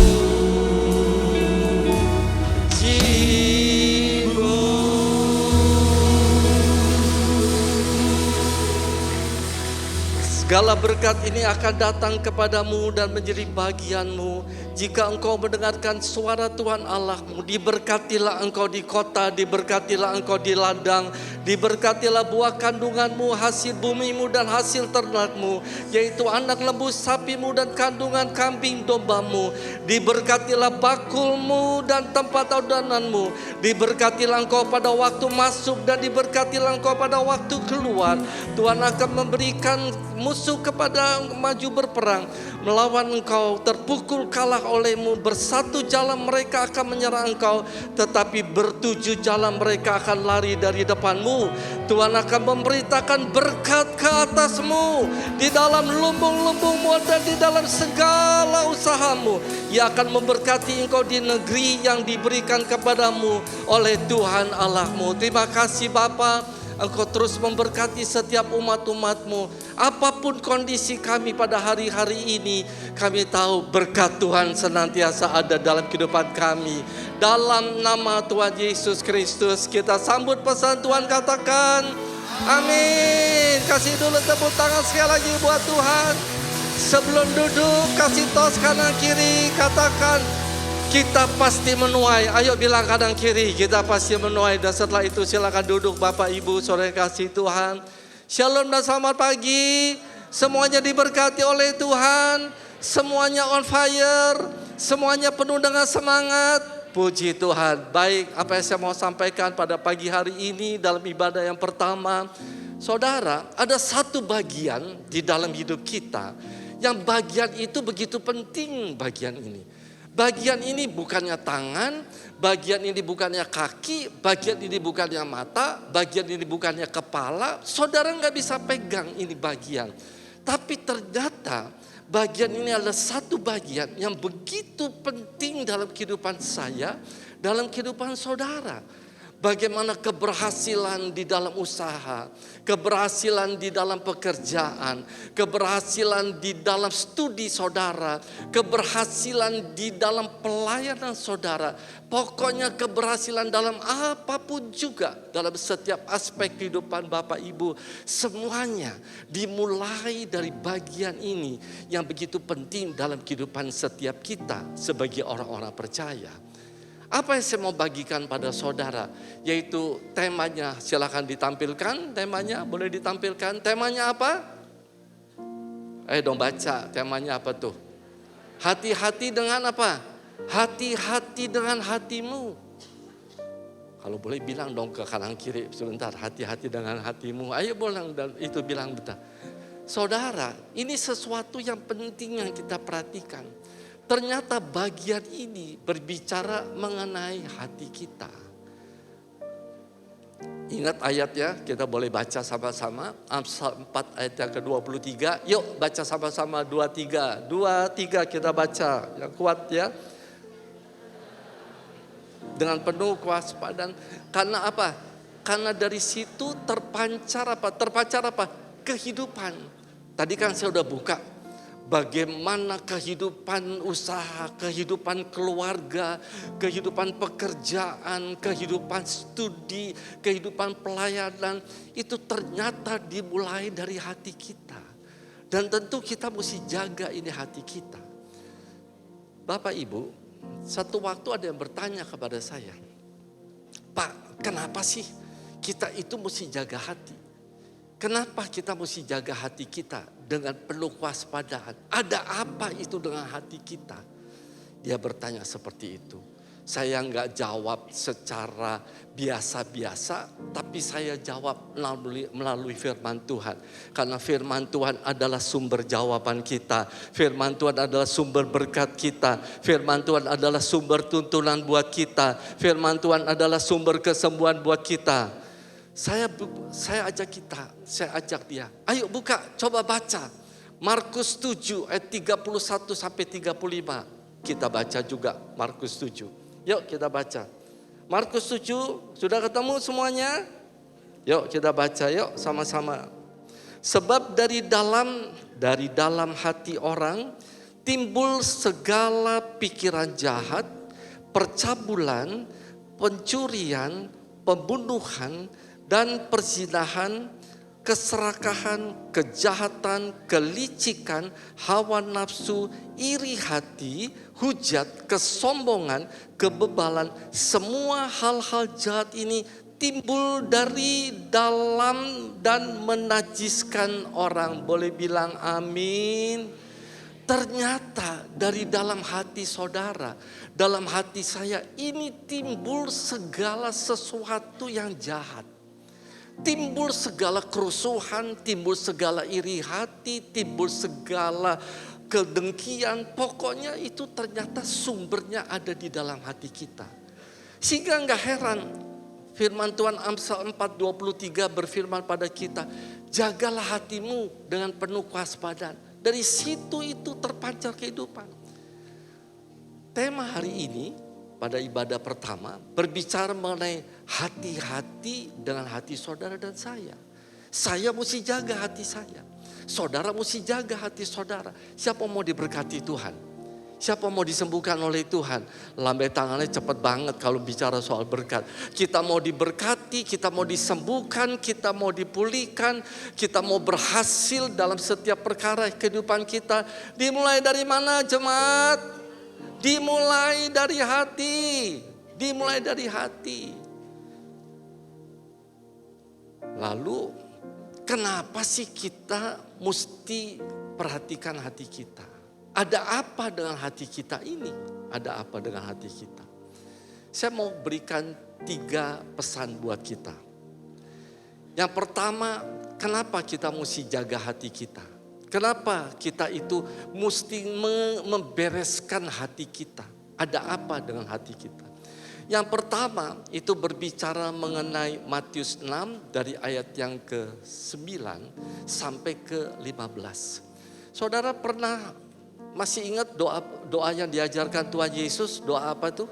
Segala berkat ini akan datang kepadamu dan menjadi bagianmu jika engkau mendengarkan suara Tuhan Allahmu. Diberkatilah engkau di kota, diberkatilah engkau di ladang, diberkatilah buah kandunganmu, hasil bumimu dan hasil ternakmu, yaitu anak lembu sapimu dan kandungan kambing dombamu. Diberkatilah bakulmu dan tempat adananmu. Diberkatilah engkau pada waktu masuk dan diberkatilah engkau pada waktu keluar. Tuhan akan memberikan musuh kepada maju berperang melawan engkau, terpukul kalah olehmu. Bersatu jalan mereka akan menyerang engkau, tetapi bertujuh jalan mereka akan lari dari depanmu. Tuhan akan memberitakan berkat ke atasmu di dalam lumbung-lumbungmu dan di dalam segala usahamu. Ia akan memberkati engkau di negeri yang diberikan kepadamu oleh Tuhan Allahmu. Terima kasih Bapa. Engkau terus memberkati setiap umat-umatmu. Apapun kondisi kami pada hari-hari ini, kami tahu berkat Tuhan senantiasa ada dalam kehidupan kami. Dalam nama Tuhan Yesus Kristus kita sambut pesan Tuhan, katakan amin. Kasih dulu tepuk tangan sekali lagi buat Tuhan. Sebelum duduk kasih tos kanan kiri, katakan kita pasti menuai. Ayo bilang kanan kiri, kita pasti menuai. Dan setelah itu silakan duduk Bapak Ibu saudara kasih Tuhan. Shalom dan selamat pagi. Semuanya diberkati oleh Tuhan. Semuanya on fire. Semuanya penuh dengan semangat. Puji Tuhan. Baik, apa yang saya mau sampaikan pada pagi hari ini dalam ibadah yang pertama. Saudara, ada satu bagian di dalam hidup kita yang bagian itu begitu penting bagian ini. Bagian ini bukannya tangan, bagian ini bukannya kaki, bagian ini bukannya mata, bagian ini bukannya kepala. Saudara nggak bisa pegang ini bagian. Tapi ternyata bagian ini adalah satu bagian yang begitu penting dalam kehidupan saya, dalam kehidupan saudara. Bagaimana keberhasilan di dalam usaha, keberhasilan di dalam pekerjaan, keberhasilan di dalam studi saudara, keberhasilan di dalam pelayanan saudara. Pokoknya keberhasilan dalam apapun juga, dalam setiap aspek kehidupan Bapak Ibu. Semuanya dimulai dari bagian ini yang begitu penting dalam kehidupan setiap kita sebagai orang-orang percaya. Apa yang saya mau bagikan pada saudara, yaitu temanya, silakan ditampilkan temanya, boleh ditampilkan. Temanya apa? Ayo dong baca, temanya apa tuh? Hati-hati dengan apa? Hati-hati dengan hatimu. Kalau boleh bilang dong ke kanan kiri sebentar, hati-hati dengan hatimu. Ayo bilang, dan itu bilang bentar. Saudara, ini sesuatu yang penting yang kita perhatikan. Ternyata bagian ini berbicara mengenai hati kita. Ingat ayatnya, kita boleh baca sama-sama. Amsal 4 ayat yang ke-23. Yuk baca sama-sama 23. 23 kita baca, yang kuat ya. Dengan penuh kewaspadaan. Karena apa? Karena dari situ terpancar apa? Terpancar apa? Kehidupan. Tadi kan saya udah buka. Bagaimana kehidupan usaha, kehidupan keluarga, kehidupan pekerjaan, kehidupan studi, kehidupan pelayanan. Itu ternyata dimulai dari hati kita. Dan tentu kita mesti jaga ini hati kita. Bapak Ibu, satu waktu ada yang bertanya kepada saya, Pak, kenapa sih kita itu mesti jaga hati? Kenapa kita mesti jaga hati kita dengan penuh kewaspadaan? Ada apa itu dengan hati kita? Dia bertanya seperti itu. Saya nggak jawab secara biasa-biasa, tapi saya jawab melalui firman Tuhan. Karena firman Tuhan adalah sumber jawaban kita. Firman Tuhan adalah sumber berkat kita. Firman Tuhan adalah sumber tuntunan buat kita. Firman Tuhan adalah sumber kesembuhan buat kita. Saya ajak dia. Ayo buka, coba baca. Markus 7 ayat 31 sampai 35. Kita baca juga Markus 7. Yuk kita baca. Markus 7, sudah ketemu semuanya? Yuk kita baca, yuk sama-sama. Sebab dari dalam hati orang timbul segala pikiran jahat, percabulan, pencurian, pembunuhan, dan perzinahan, keserakahan, kejahatan, kelicikan, hawa nafsu, iri hati, hujat, kesombongan, kebebalan. Semua hal-hal jahat ini timbul dari dalam dan menajiskan orang. Boleh bilang amin. Ternyata dari dalam hati saudara, dalam hati saya ini timbul segala sesuatu yang jahat. Timbul segala kerusuhan, timbul segala iri hati, timbul segala kedengkian. Pokoknya itu ternyata sumbernya ada di dalam hati kita. Sehingga enggak heran firman Tuhan Amsal 4:23 berfirman pada kita, jagalah hatimu dengan penuh kewaspadaan. Dari situ itu terpancar kehidupan. Tema hari ini pada ibadah pertama berbicara mengenai hati-hati dengan hati saudara dan saya. Saya mesti jaga hati saya. Saudara mesti jaga hati saudara. Siapa mau diberkati Tuhan? Siapa mau disembuhkan oleh Tuhan? Lambai tangannya cepat banget kalau bicara soal berkat. Kita mau diberkati, kita mau disembuhkan, kita mau dipulihkan, kita mau berhasil dalam setiap perkara kehidupan kita. Dimulai dari mana jemaat? Dimulai dari hati. Dimulai dari hati. Lalu kenapa sih kita mesti perhatikan hati kita? Ada apa dengan hati kita ini? Ada apa dengan hati kita? Saya mau berikan 3 pesan buat kita. Yang pertama, kenapa kita mesti jaga hati kita? Kenapa kita itu mesti membereskan hati kita? Ada apa dengan hati kita? Yang pertama itu berbicara mengenai Matius 6 dari ayat yang ke-9 sampai ke-15. Saudara pernah masih ingat doa yang diajarkan Tuhan Yesus? Doa apa tuh?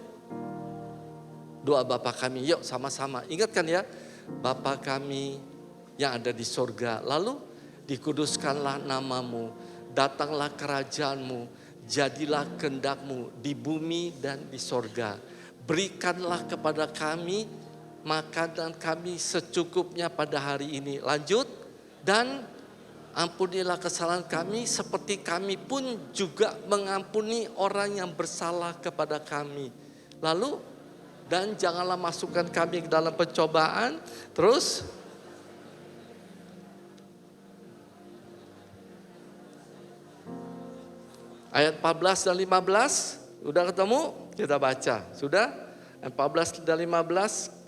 doa Bapa kami. Yuk sama-sama. Ingatkan ya, Bapa kami yang ada di sorga. Lalu dikuduskanlah namamu, datanglah kerajaanmu, jadilah kehendakmu di bumi dan di sorga. Berikanlah kepada kami makanan kami secukupnya pada hari ini. Lanjut, dan ampunilah kesalahan kami seperti kami pun juga mengampuni orang yang bersalah kepada kami. Lalu, dan janganlah masukkan kami ke dalam pencobaan. Terus, ayat 14 dan 15, udah ketemu? Kita baca, sudah? Ayat 14 dan 15.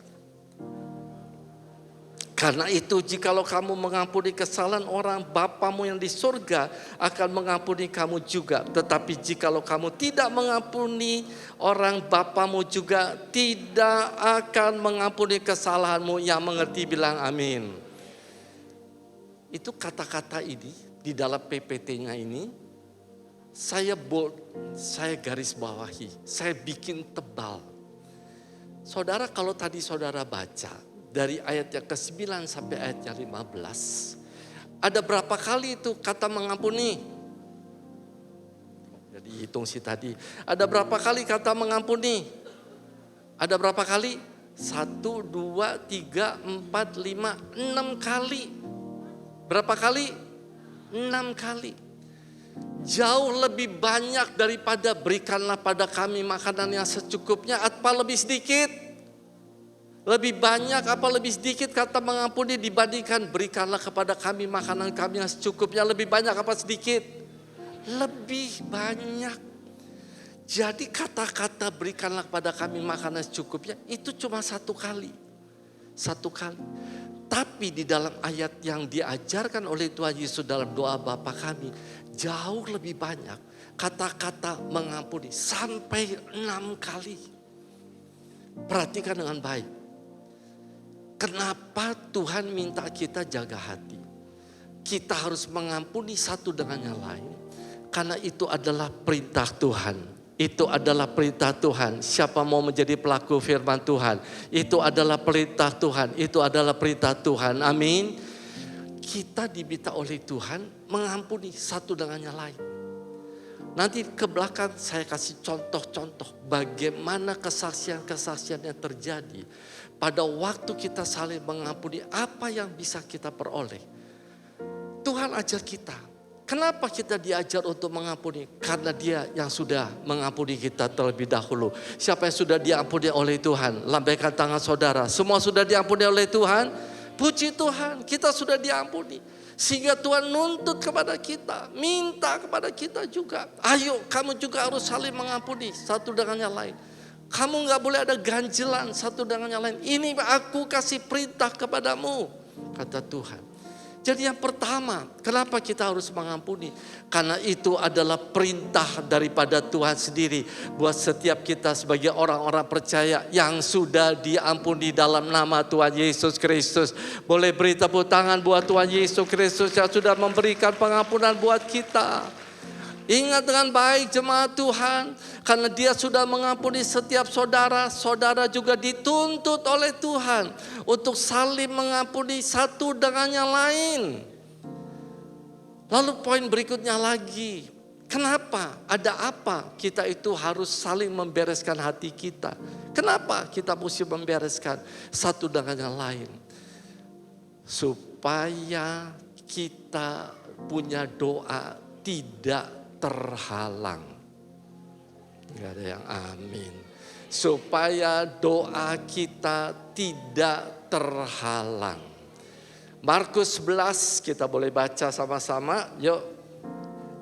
Karena itu jikalau kamu mengampuni kesalahan orang, Bapamu yang di surga akan mengampuni kamu juga. Tetapi jikalau kamu tidak mengampuni orang, Bapamu juga tidak akan mengampuni kesalahanmu. Yang mengerti bilang amin. Itu kata-kata ini di dalam PPT-nya ini saya bold, saya garis bawahi, saya bikin tebal. Saudara, kalau tadi saudara baca dari ayat yang ke-9 sampai ayat yang 15. Ada berapa kali itu kata mengampuni? Jadi hitung sih tadi. Ada berapa kali kata mengampuni? Ada berapa kali? 1, 2, 3, 4, 5, 6 kali. Berapa kali? 6 kali. Jauh lebih banyak daripada berikanlah pada kami makanan yang secukupnya. Apa lebih sedikit? Lebih banyak apa lebih sedikit kata mengampuni dibandingkan berikanlah kepada kami makanan kami yang secukupnya. Lebih banyak apa sedikit? Lebih banyak. Jadi kata-kata berikanlah kepada kami makanan secukupnya itu cuma 1 kali. 1 kali. Tapi di dalam ayat yang diajarkan oleh Tuhan Yesus dalam doa Bapa kami jauh lebih banyak kata-kata mengampuni sampai 6 kali. Perhatikan dengan baik. Kenapa Tuhan minta kita jaga hati? Kita harus mengampuni satu dengan yang lain. Karena itu adalah perintah Tuhan. Itu adalah perintah Tuhan. Siapa mau menjadi pelaku firman Tuhan? Itu adalah perintah Tuhan. Itu adalah perintah Tuhan. Amin. Kita diminta oleh Tuhan mengampuni satu dengan yang lain. Nanti ke belakang saya kasih contoh-contoh bagaimana kesaksian-kesaksian yang terjadi. Pada waktu kita saling mengampuni, apa yang bisa kita peroleh? Tuhan ajar kita. Kenapa kita diajar untuk mengampuni? Karena Dia yang sudah mengampuni kita terlebih dahulu. Siapa yang sudah diampuni oleh Tuhan? Lambaikan tangan saudara. Semua sudah diampuni oleh Tuhan? Puji Tuhan, kita sudah diampuni. Sehingga Tuhan nuntut kepada kita, minta kepada kita juga. Ayo kamu juga harus saling mengampuni satu dengan yang lain. Kamu gak boleh ada ganjilan satu dengan yang lain. Ini aku kasih perintah kepadamu, kata Tuhan. Jadi yang pertama, kenapa kita harus mengampuni? Karena itu adalah perintah daripada Tuhan sendiri. Buat setiap kita sebagai orang-orang percaya yang sudah diampuni dalam nama Tuhan Yesus Kristus. Boleh beri tepuk tangan buat Tuhan Yesus Kristus yang sudah memberikan pengampunan buat kita. Ingat dengan baik jemaat Tuhan, karena Dia sudah mengampuni setiap saudara, saudara juga dituntut oleh Tuhan untuk saling mengampuni satu dengan yang lain. Lalu poin berikutnya lagi, kenapa? Ada apa kita itu harus saling membereskan hati kita? Kenapa kita mesti membereskan satu dengan yang lain? Supaya kita punya doa tidak terhalang. Gak ada yang amin. Supaya doa kita tidak terhalang. Markus 11 kita boleh baca sama-sama. Yuk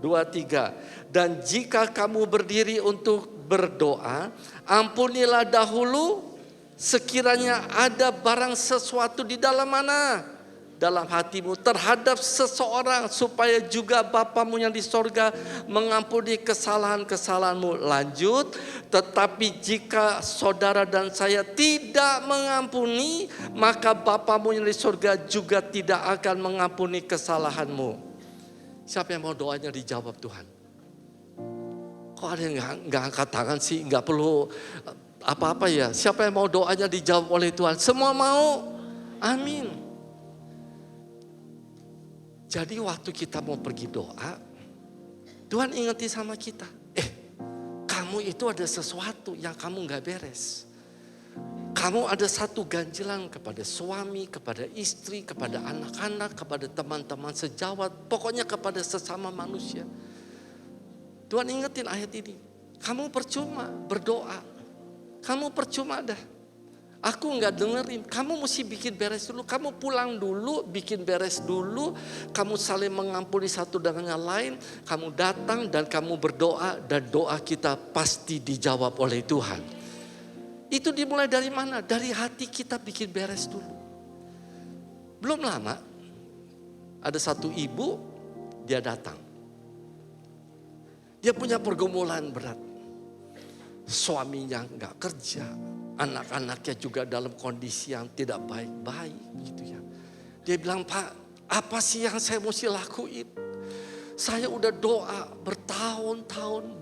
2, 3. Dan jika kamu berdiri untuk berdoa, ampunilah dahulu sekiranya ada barang sesuatu di dalam mana? Dalam hatimu terhadap seseorang, supaya juga Bapamu yang di sorga mengampuni kesalahan-kesalahanmu. Lanjut, tetapi jika saudara dan saya tidak mengampuni, maka Bapamu yang di sorga juga tidak akan mengampuni kesalahanmu. Siapa yang mau doanya dijawab Tuhan? Kok ada yang gak angkat tangan sih? Gak perlu apa-apa ya. Siapa yang mau doanya dijawab oleh Tuhan? Semua mau? Amin. Jadi waktu kita mau pergi doa, Tuhan ingetin sama kita. Kamu itu ada sesuatu yang kamu gak beres. Kamu ada satu ganjilan kepada suami, kepada istri, kepada anak-anak, kepada teman-teman sejawat. Pokoknya kepada sesama manusia. Tuhan ingetin ayat ini. Kamu percuma berdoa. Kamu percuma dah. Aku nggak dengerin. Kamu mesti bikin beres dulu. Kamu pulang dulu, bikin beres dulu. Kamu saling mengampuni satu dengan yang lain. Kamu datang dan kamu berdoa. Dan doa kita pasti dijawab oleh Tuhan. Itu dimulai dari mana? Dari hati kita bikin beres dulu. Belum lama, ada satu ibu, dia datang. Dia punya pergumulan berat. Suaminya nggak kerja, anak-anaknya juga dalam kondisi yang tidak baik-baik gitu ya. Dia bilang, Pak, apa sih yang saya mesti lakuin? Saya udah doa bertahun-tahun,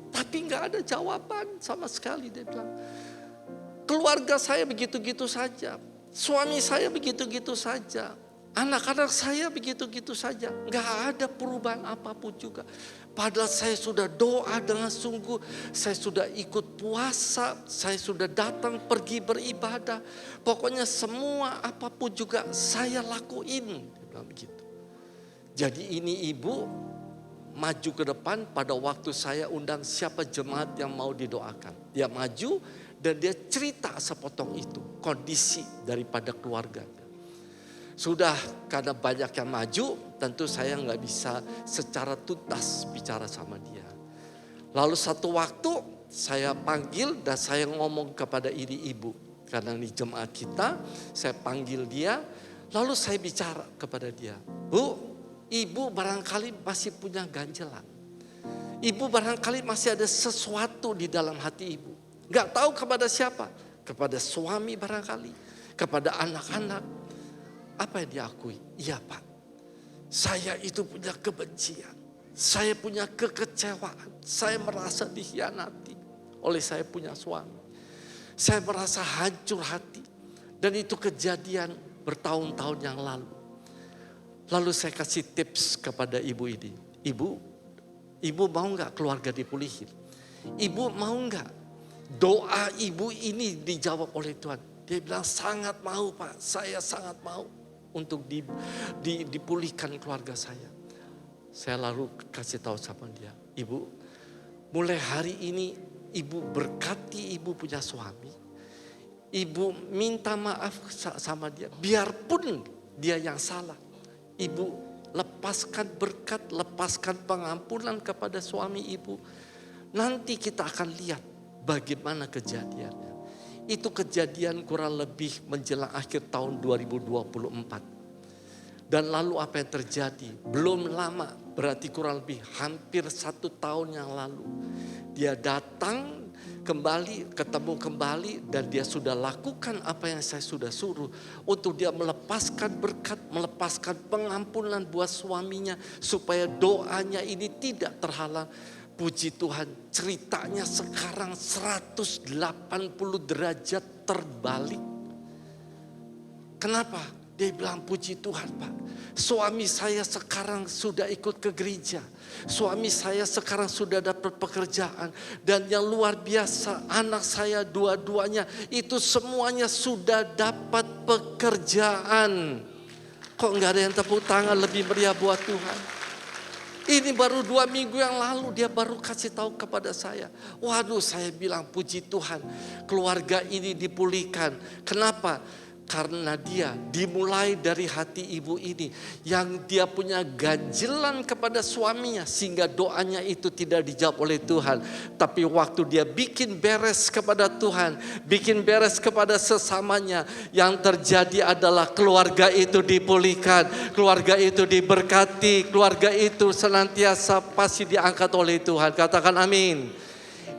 tapi nggak ada jawaban sama sekali. Dia bilang, keluarga saya begitu-gitu saja, suami saya begitu-gitu saja, anak-anak saya begitu-gitu saja, nggak ada perubahan apapun juga. Padahal saya sudah doa dengan sungguh, saya sudah ikut puasa, saya sudah datang pergi beribadah. Pokoknya semua apapun juga saya lakuin. Dia bilang begitu. Jadi ini ibu maju ke depan pada waktu saya undang siapa jemaat yang mau didoakan. Dia maju dan dia cerita sepotong itu, kondisi daripada keluarga. Sudah karena banyak yang maju, tentu saya nggak bisa secara tuntas bicara sama dia. Lalu satu waktu saya panggil dan saya ngomong kepada ini ibu. Karena ini jemaat kita, saya panggil dia. Lalu saya bicara kepada dia. Bu, ibu barangkali masih punya ganjelan. Ibu barangkali masih ada sesuatu di dalam hati ibu. Gak tahu kepada siapa. Kepada suami barangkali. Kepada anak-anak. Apa yang diakui? Iya Pak, saya itu punya kebencian, saya punya kekecewaan, saya merasa dikhianati oleh saya punya suami. Saya merasa hancur hati dan itu kejadian bertahun-tahun yang lalu. Lalu saya kasih tips kepada ibu ini. Ibu mau gak keluarga dipulihin? Ibu mau gak doa ibu ini dijawab oleh Tuhan? Dia bilang sangat mau Pak, saya sangat mau. Untuk dipulihkan keluarga saya. Saya lalu kasih tahu sama dia, ibu, mulai hari ini ibu berkati ibu punya suami. Ibu minta maaf sama dia, biarpun dia yang salah. Ibu lepaskan berkat, lepaskan pengampunan kepada suami ibu. Nanti kita akan lihat bagaimana kejadiannya. Itu kejadian kurang lebih menjelang akhir tahun 2024. Dan lalu apa yang terjadi? Belum lama, berarti kurang lebih hampir 1 tahun yang lalu. Dia datang kembali, ketemu kembali dan dia sudah lakukan apa yang saya sudah suruh. Untuk dia melepaskan berkat, melepaskan pengampunan buat suaminya. Supaya doanya ini tidak terhalang. Puji Tuhan, ceritanya sekarang 180 derajat terbalik. Kenapa? Dia bilang puji Tuhan Pak. Suami saya sekarang sudah ikut ke gereja. Suami saya sekarang sudah dapat pekerjaan. Dan yang luar biasa, anak saya dua-duanya itu semuanya sudah dapat pekerjaan. Kok gak ada yang tepuk tangan lebih meriah buat Tuhan? Ini baru 2 minggu yang lalu dia baru kasih tahu kepada saya. Waduh, saya bilang puji Tuhan, keluarga ini dipulihkan. Kenapa? Karena dia dimulai dari hati ibu ini yang dia punya ganjelan kepada suaminya sehingga doanya itu tidak dijawab oleh Tuhan. Tapi waktu dia bikin beres kepada Tuhan, bikin beres kepada sesamanya, yang terjadi adalah keluarga itu dipulihkan, keluarga itu diberkati, keluarga itu senantiasa pasti diangkat oleh Tuhan. Katakan amin.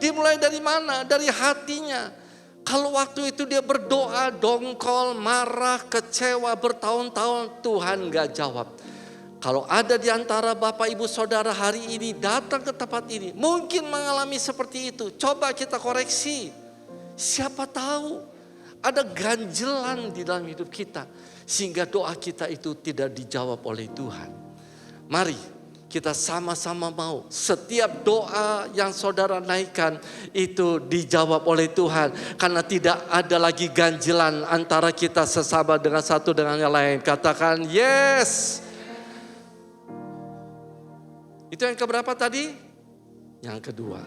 Dimulai dari mana? Dari hatinya. Kalau waktu itu dia berdoa, dongkol, marah, kecewa bertahun-tahun, Tuhan gak jawab. Kalau ada di antara Bapak Ibu Saudara hari ini datang ke tempat ini, mungkin mengalami seperti itu. Coba kita koreksi. Siapa tahu ada ganjelan di dalam hidup kita, sehingga doa kita itu tidak dijawab oleh Tuhan. Mari kita sama-sama mau setiap doa yang saudara naikkan itu dijawab oleh Tuhan. Karena tidak ada lagi ganjelan antara kita sesama dengan satu dengan yang lain. Katakan yes. Itu yang keberapa tadi? Yang kedua.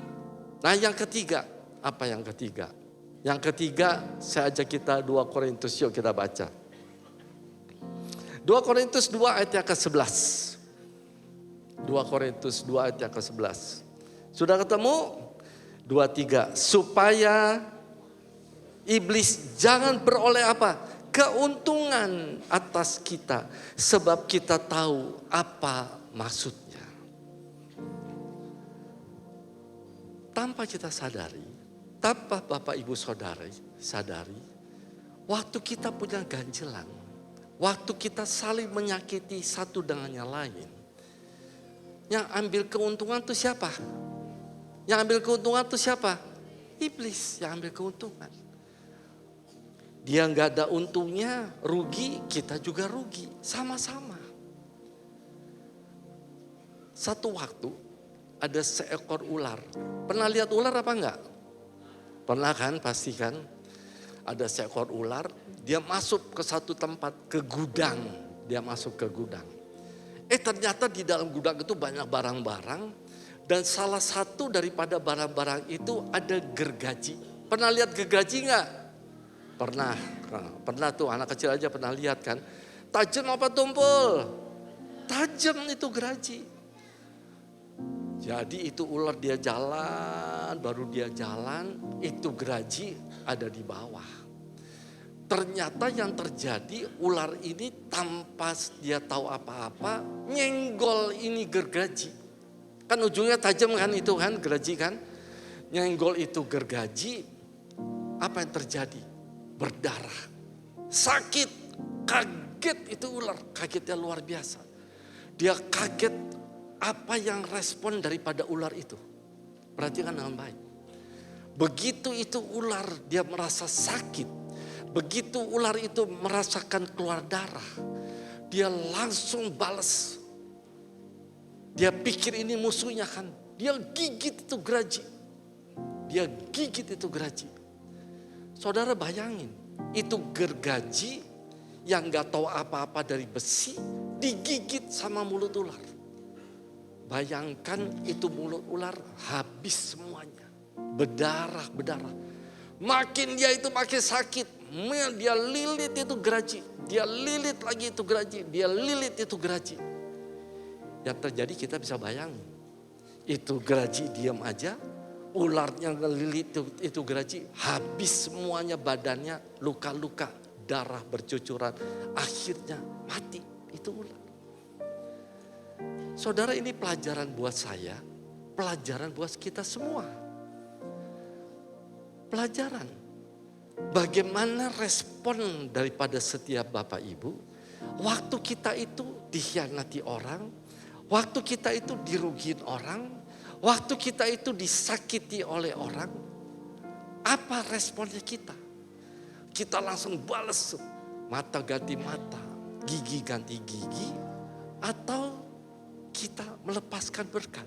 Nah yang ketiga, apa yang ketiga? Yang ketiga saya ajak kita 2 Korintus, yuk kita baca. 2 Korintus 2 ayat yang ke-11. 2 Korintus 2 ayat yang ke-11. Sudah ketemu? 2-3. Supaya iblis jangan beroleh apa? Keuntungan atas kita. Sebab kita tahu apa maksudnya. Tanpa kita sadari, tanpa Bapak Ibu Saudari sadari, waktu kita punya ganjelan, waktu kita saling menyakiti satu dengan yang lain, yang ambil keuntungan itu siapa? Yang ambil keuntungan itu siapa? Iblis yang ambil keuntungan. Dia nggak ada untungnya, rugi, kita juga rugi, sama-sama. Satu waktu ada seekor ular. Pernah lihat ular apa enggak? Pernah kan, pasti kan. Ada seekor ular, dia masuk ke satu tempat, ke gudang. Dia masuk ke gudang. Ternyata di dalam gudang itu banyak barang-barang. Dan salah satu daripada barang-barang itu ada gergaji. Pernah lihat gergaji enggak? Pernah. Pernah tuh, anak kecil aja pernah lihat kan. Tajam apa tumpul? Tajam itu gergaji. Jadi itu ular dia jalan, baru dia jalan, itu gergaji ada di bawah. Ternyata yang terjadi ular ini tanpa dia tahu apa-apa, nyenggol ini gergaji. Kan ujungnya tajam kan itu kan gergaji kan. Nyenggol itu gergaji, apa yang terjadi? Berdarah, sakit, kaget itu ular, kagetnya luar biasa. Dia kaget. Apa yang respon daripada ular itu? Perhatikan dengan baik. Begitu itu ular dia merasa sakit. Begitu ular itu merasakan keluar darah. Dia langsung balas. Dia pikir ini musuhnya kan. Dia gigit itu gergaji. Dia gigit itu gergaji. Saudara bayangin. Itu gergaji yang gak tahu apa-apa dari besi. Digigit sama mulut ular. Bayangkan itu mulut ular habis semuanya. Berdarah. Makin dia itu makin sakit. Dia lilit itu gergaji. Dia lilit lagi itu gergaji. Dia lilit itu gergaji. Yang terjadi kita bisa bayangin. Itu gergaji diam aja. Ularnya ngelilit itu gergaji. Habis semuanya badannya luka-luka. Darah bercucuran. Akhirnya mati itu ular. Saudara ini pelajaran buat saya, pelajaran buat kita semua. Pelajaran bagaimana respon daripada setiap Bapak Ibu waktu kita itu dikhianati orang, waktu kita itu dirugiin orang, waktu kita itu disakiti oleh orang. Apa responnya kita? Kita langsung balas, mata ganti mata, gigi ganti gigi, atau kita melepaskan berkat.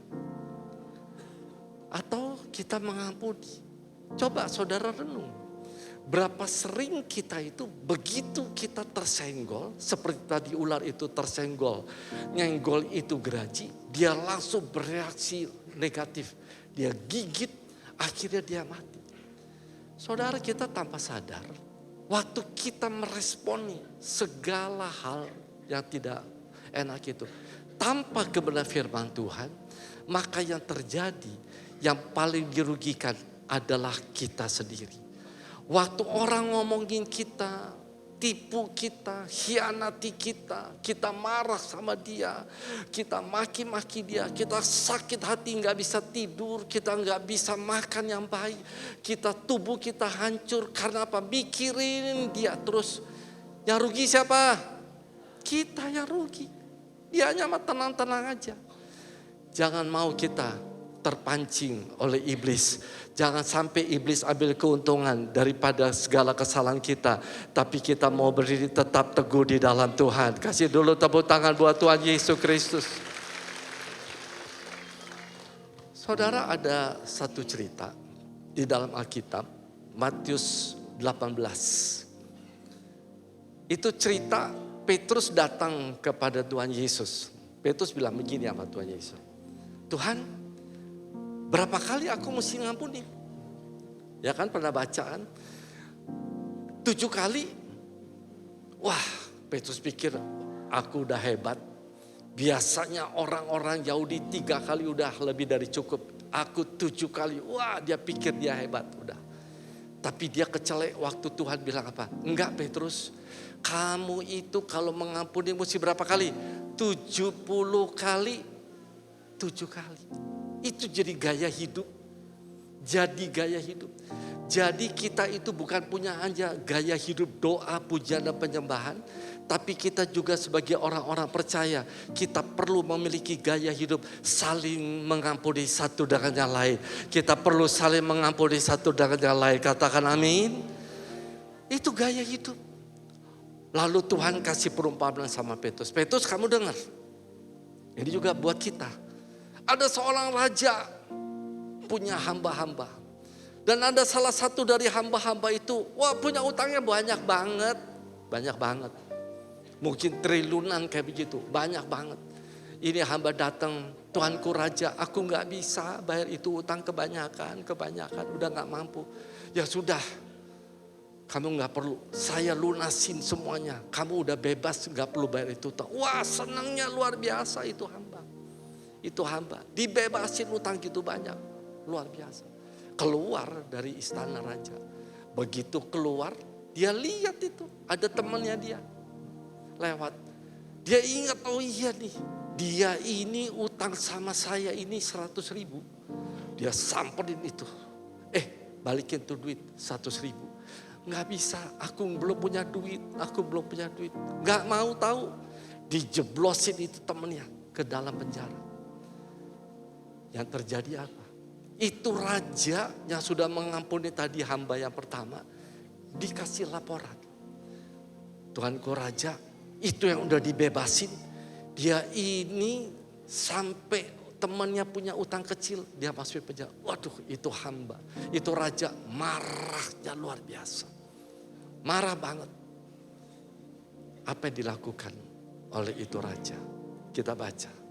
Atau kita mengampuni. Coba saudara renung. Berapa sering kita itu begitu kita tersenggol. Seperti tadi ular itu tersenggol. Nyenggol itu gergaji. Dia langsung bereaksi negatif. Dia gigit. Akhirnya dia mati. Saudara kita tanpa sadar. Waktu kita meresponi segala hal yang tidak enak itu. Tanpa kebenaran firman Tuhan, maka yang terjadi, yang paling dirugikan adalah kita sendiri. Waktu orang ngomongin kita, tipu kita, khianati kita, kita marah sama dia, kita maki-maki dia, kita sakit hati gak bisa tidur, kita gak bisa makan yang baik, tubuh kita hancur karena apa? Mikirin dia terus. Yang rugi siapa? Kita yang rugi. Dia hanya tenang-tenang aja. Jangan mau kita terpancing oleh iblis. Jangan sampai iblis ambil keuntungan daripada segala kesalahan kita. Tapi kita mau berdiri tetap teguh di dalam Tuhan. Kasih dulu tepuk tangan buat Tuhan Yesus Kristus. Saudara, ada satu cerita di dalam Alkitab, Matius 18. Itu cerita Petrus datang kepada Tuhan Yesus. Petrus bilang begini sama Tuhan Yesus. Tuhan, berapa kali aku mesti ngampuni? Ya kan, pernah bacaan 7 kali. Wah, Petrus pikir aku udah hebat. Biasanya orang-orang Yahudi 3 kali udah lebih dari cukup. Aku 7 kali. Wah, dia pikir dia hebat. Udah. Tapi dia kecelek waktu Tuhan bilang apa? Enggak, Petrus. Kamu itu kalau mengampuni mesti berapa kali? 70 kali. 7 kali. Itu jadi gaya hidup. Jadi gaya hidup. Jadi kita itu bukan punya hanya gaya hidup doa, pujian dan penyembahan. Tapi kita juga sebagai orang-orang percaya. Kita perlu memiliki gaya hidup saling mengampuni satu dengan yang lain. Kita perlu saling mengampuni satu dengan yang lain. Katakan amin. Itu gaya hidup. Lalu Tuhan kasih perumpamaan sama Petrus. Petrus, kamu dengar. Ini juga buat kita. Ada seorang raja punya hamba-hamba. Dan ada salah satu dari hamba-hamba itu, wah punya utangnya banyak banget. Banyak banget. Mungkin triliunan kayak begitu, banyak banget. Ini hamba datang, Tuanku raja, aku gak bisa bayar itu utang kebanyakan, udah gak mampu. Ya sudah, kamu gak perlu, saya lunasin semuanya. Kamu udah bebas, gak perlu bayar itu utang. Wah, senangnya luar biasa itu hamba. Itu hamba, dibebasin utang gitu banyak, luar biasa. Keluar dari istana raja. Begitu keluar, dia lihat itu, ada temannya dia lewat. Dia ingat, oh iya nih, dia ini utang sama saya ini 100.000. Dia samperin itu. Balikin tuh duit 100.000. Nggak bisa, aku belum punya duit. Nggak mau tahu. Dijeblosin itu temennya ke dalam penjara. Yang terjadi apa? Itu raja yang sudah mengampuni tadi hamba yang pertama. Dikasih laporan. Tuanku raja, itu yang udah dibebasin. Dia ini sampai temannya punya utang kecil. Dia masuk penjara. Waduh, itu hamba. Itu raja marahnya luar biasa. Marah banget. Apa yang dilakukan oleh itu raja? Kita baca.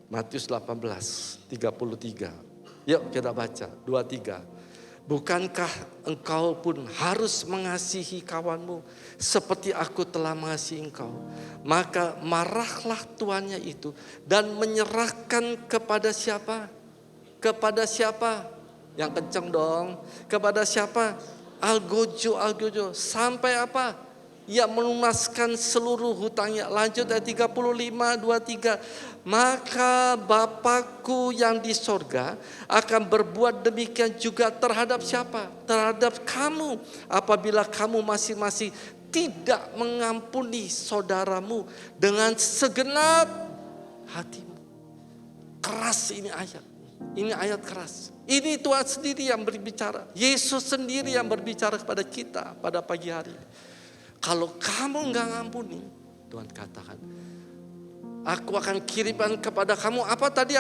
Matius 18, 33. Yuk kita baca, 23. Bukankah engkau pun harus mengasihi kawanmu seperti aku telah mengasihi engkau? Maka marahlah tuannya itu dan menyerahkan kepada siapa? Kepada siapa? Yang kencang dong. Kepada siapa? Algojo. Sampai apa? Ia melunaskan seluruh hutangnya. Lanjut ayat 35, 23. Maka Bapakku yang di sorga akan berbuat demikian juga terhadap siapa? Terhadap kamu. Apabila kamu masing-masing tidak mengampuni saudaramu dengan segenap hatimu. Keras ini ayat. Ini ayat keras. Ini Tuhan sendiri yang berbicara. Yesus sendiri yang berbicara kepada kita pada pagi hari ini. Kalau kamu gak ngampuni, Tuhan katakan, aku akan kirimkan kepada kamu apa tadi?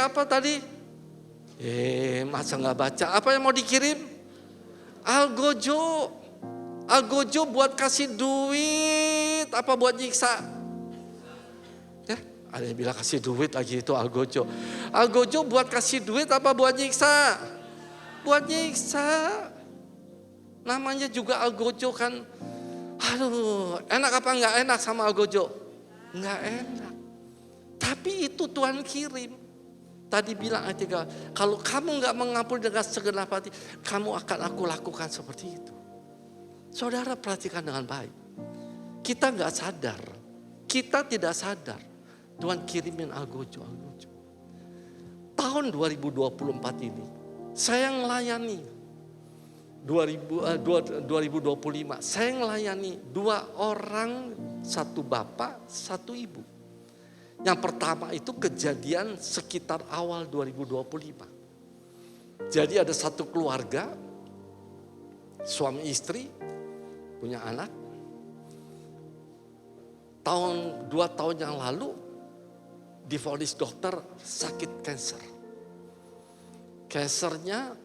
Masa gak baca? Apa yang mau dikirim? Algojo. Algojo buat kasih duit, apa buat nyiksa? Ya, ada yang bilang kasih duit lagi itu algojo. Algojo buat kasih duit apa buat nyiksa? Buat nyiksa. Namanya juga algojo kan. Aduh, enak apa enggak enak sama algojo? Enggak enak. Tapi itu Tuhan kirim. Tadi bilang ayat 3, kalau kamu enggak mengampuni dengan segenap hati, kamu akan aku lakukan seperti itu. Saudara perhatikan dengan baik. Kita enggak sadar. Kita tidak sadar. Tuhan kirimin algojo. Tahun 2024 ini, saya melayani. 2025 saya melayani 2 orang satu bapak, satu ibu. Yang pertama itu kejadian sekitar awal 2025. Jadi ada satu keluarga, suami istri, punya anak. 2 tahun yang lalu divonis dokter sakit kanker. Kankernya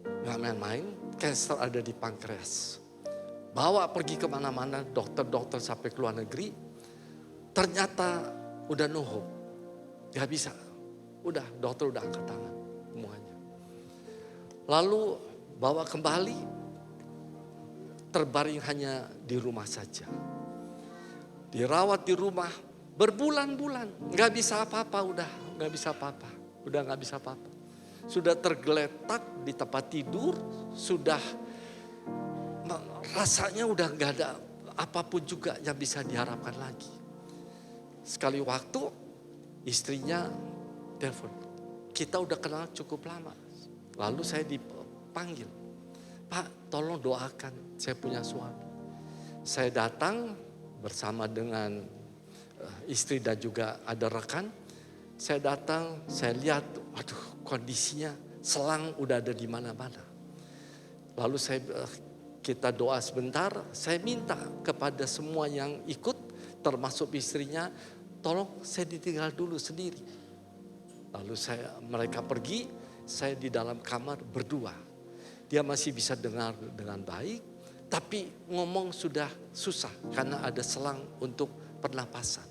gak main-main, kanker ada di pankreas. Bawa pergi kemana-mana, dokter-dokter sampai ke luar negeri. Ternyata udah nuhuk, gak bisa. Udah, dokter udah angkat tangan semuanya. Lalu bawa kembali, terbaring hanya di rumah saja. Dirawat di rumah berbulan-bulan, gak bisa apa-apa, udah gak bisa apa-apa. Udah gak bisa apa-apa. Sudah tergeletak di tempat tidur, sudah rasanya udah gak ada apapun juga yang bisa diharapkan lagi. Sekali waktu istrinya telepon, kita udah kenal cukup lama. Lalu saya dipanggil, Pak tolong doakan saya punya suami. Saya datang bersama dengan istri dan juga ada rekan. Saya datang, saya lihat, waduh kondisinya selang udah ada di mana-mana. Lalu kita doa sebentar, saya minta kepada semua yang ikut, termasuk istrinya, tolong saya ditinggal dulu sendiri. Lalu mereka pergi, saya di dalam kamar berdua. Dia masih bisa dengar dengan baik, tapi ngomong sudah susah karena ada selang untuk pernapasan,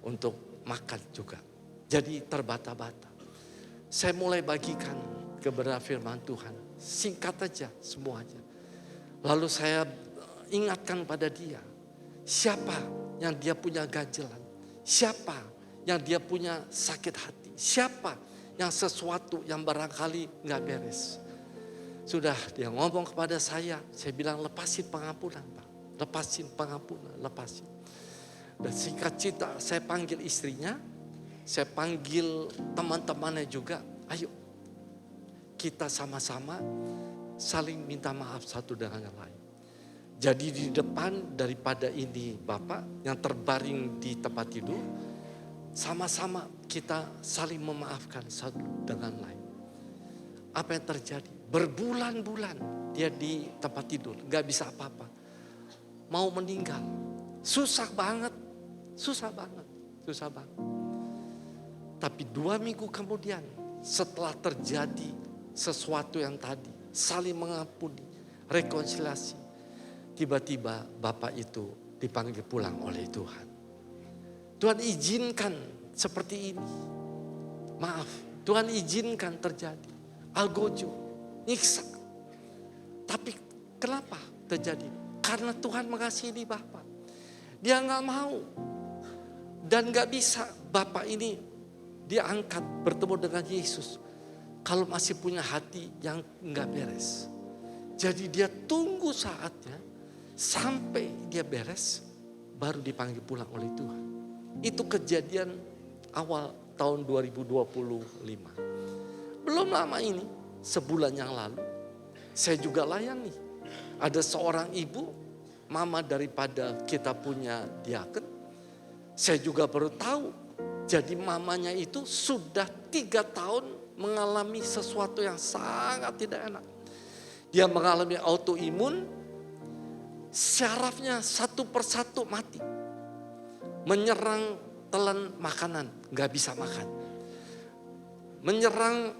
untuk makan juga. Jadi terbata-bata. Saya mulai bagikan kebenaran firman Tuhan, singkat aja semuanya. Lalu saya ingatkan pada dia, siapa yang dia punya ganjelan, siapa yang dia punya sakit hati, siapa yang sesuatu yang barangkali gak beres. Sudah dia ngomong kepada saya bilang lepasin pengampunan Pak, lepasin pengampunan, lepasin. Dan singkat cerita saya panggil istrinya, saya panggil teman-temannya juga, ayo kita sama-sama saling minta maaf satu dengan yang lain. Jadi di depan daripada ini Bapak yang terbaring di tempat tidur, sama-sama kita saling memaafkan satu dengan lain. Apa yang terjadi? Berbulan-bulan dia di tempat tidur, gak bisa apa-apa. Mau meninggal, susah banget. Tapi 2 minggu kemudian setelah terjadi sesuatu yang tadi, saling mengampuni, rekonsiliasi, tiba-tiba Bapak itu dipanggil pulang oleh Tuhan. Tuhan izinkan seperti ini. Maaf, Tuhan izinkan terjadi. Algojo, nyiksa. Tapi kenapa terjadi? Karena Tuhan mengasihi Bapak. Dia gak mau. Dan gak bisa Bapak ini diangkat bertemu dengan Yesus. Kalau masih punya hati yang gak beres. Jadi dia tunggu saatnya sampai dia beres. Baru dipanggil pulang oleh Tuhan. Itu kejadian awal tahun 2025. Belum lama ini, sebulan yang lalu, saya juga layani. Ada seorang ibu, mama daripada kita punya diaken. Saya juga baru tahu, jadi mamanya itu sudah 3 tahun mengalami sesuatu yang sangat tidak enak. Dia mengalami autoimun, syarafnya satu persatu mati. Menyerang telan makanan, gak bisa makan. Menyerang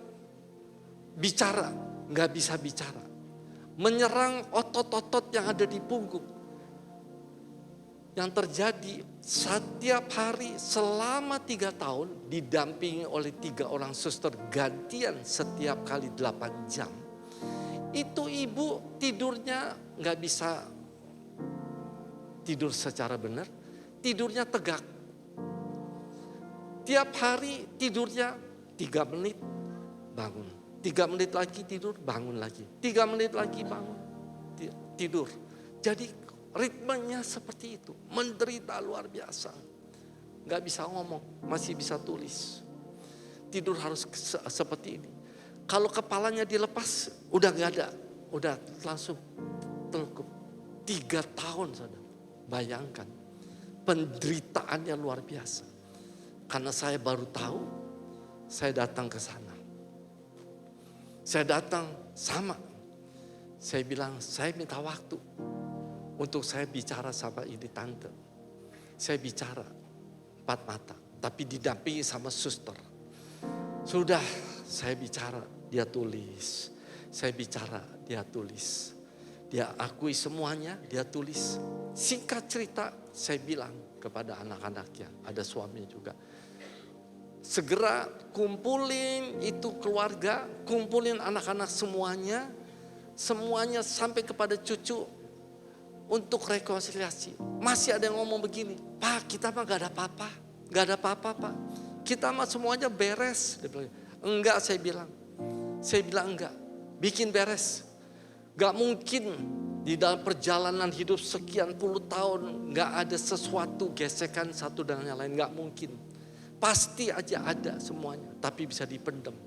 bicara, gak bisa bicara. Menyerang otot-otot yang ada di punggung. Yang terjadi setiap hari selama 3 tahun didampingi oleh 3 orang suster gantian setiap kali 8 jam. Itu ibu tidurnya gak bisa tidur secara benar, tidurnya tegak. Tiap hari tidurnya 3 menit bangun. 3 menit lagi tidur, bangun lagi. 3 menit lagi bangun, tidur. Jadi ritmenya seperti itu. Menderita luar biasa. Gak bisa ngomong, masih bisa tulis. Tidur harus seperti ini. Kalau kepalanya dilepas, udah gak ada. Udah langsung telekup. 3 tahun saudara. Bayangkan. penderitaannya luar biasa. Karena saya baru tahu, saya datang ke sana. Saya datang sama. Saya bilang, saya minta waktu untuk saya bicara sama ini tante. Saya bicara 4 mata, tapi didampingi sama suster. Sudah saya bicara, dia tulis. Saya bicara, dia tulis. Dia akui semuanya, dia tulis. Singkat cerita, saya bilang kepada anak-anaknya, ada suami juga. Segera kumpulin itu keluarga, kumpulin anak-anak semuanya. Semuanya sampai kepada cucu untuk rekonsiliasi. Masih ada yang ngomong begini, Pak kita mah gak ada apa-apa. Gak ada apa-apa Pak. Kita mah semuanya beres. Dia bilang, enggak saya bilang. Saya bilang enggak. Bikin beres. Gak mungkin di dalam perjalanan hidup sekian puluh tahun gak ada sesuatu gesekan satu dengan yang lain. Gak mungkin. Pasti aja ada semuanya. Tapi bisa dipendam.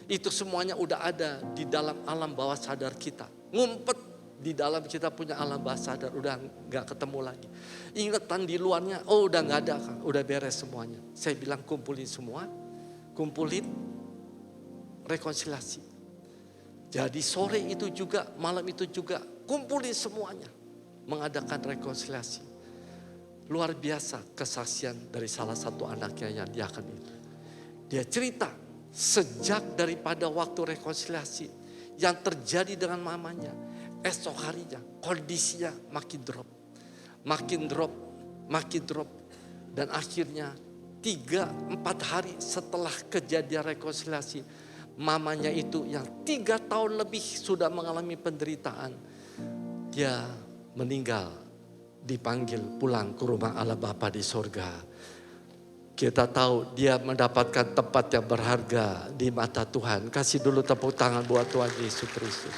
Itu semuanya udah ada di dalam alam bawah sadar kita. Ngumpet di dalam kita punya alam bawah sadar. Udah gak ketemu lagi. Ingatan di luarnya, oh udah gak ada kan. Udah beres semuanya. Saya bilang kumpulin semua. Kumpulin rekonsiliasi. Jadi sore itu juga, malam itu juga. Kumpulin semuanya. Mengadakan rekonsiliasi. Luar biasa kesaksian dari salah satu anaknya yang diakan itu. Dia cerita. Sejak daripada waktu rekonsiliasi yang terjadi dengan mamanya, esok harinya kondisinya makin drop. Dan akhirnya 3-4 hari setelah kejadian rekonsiliasi, mamanya itu yang 3 tahun lebih sudah mengalami penderitaan, dia meninggal, dipanggil pulang ke rumah Allah Bapa di sorga. Kita tahu dia mendapatkan tempat yang berharga di mata Tuhan. Kasih dulu tepuk tangan buat Tuhan Yesus Kristus.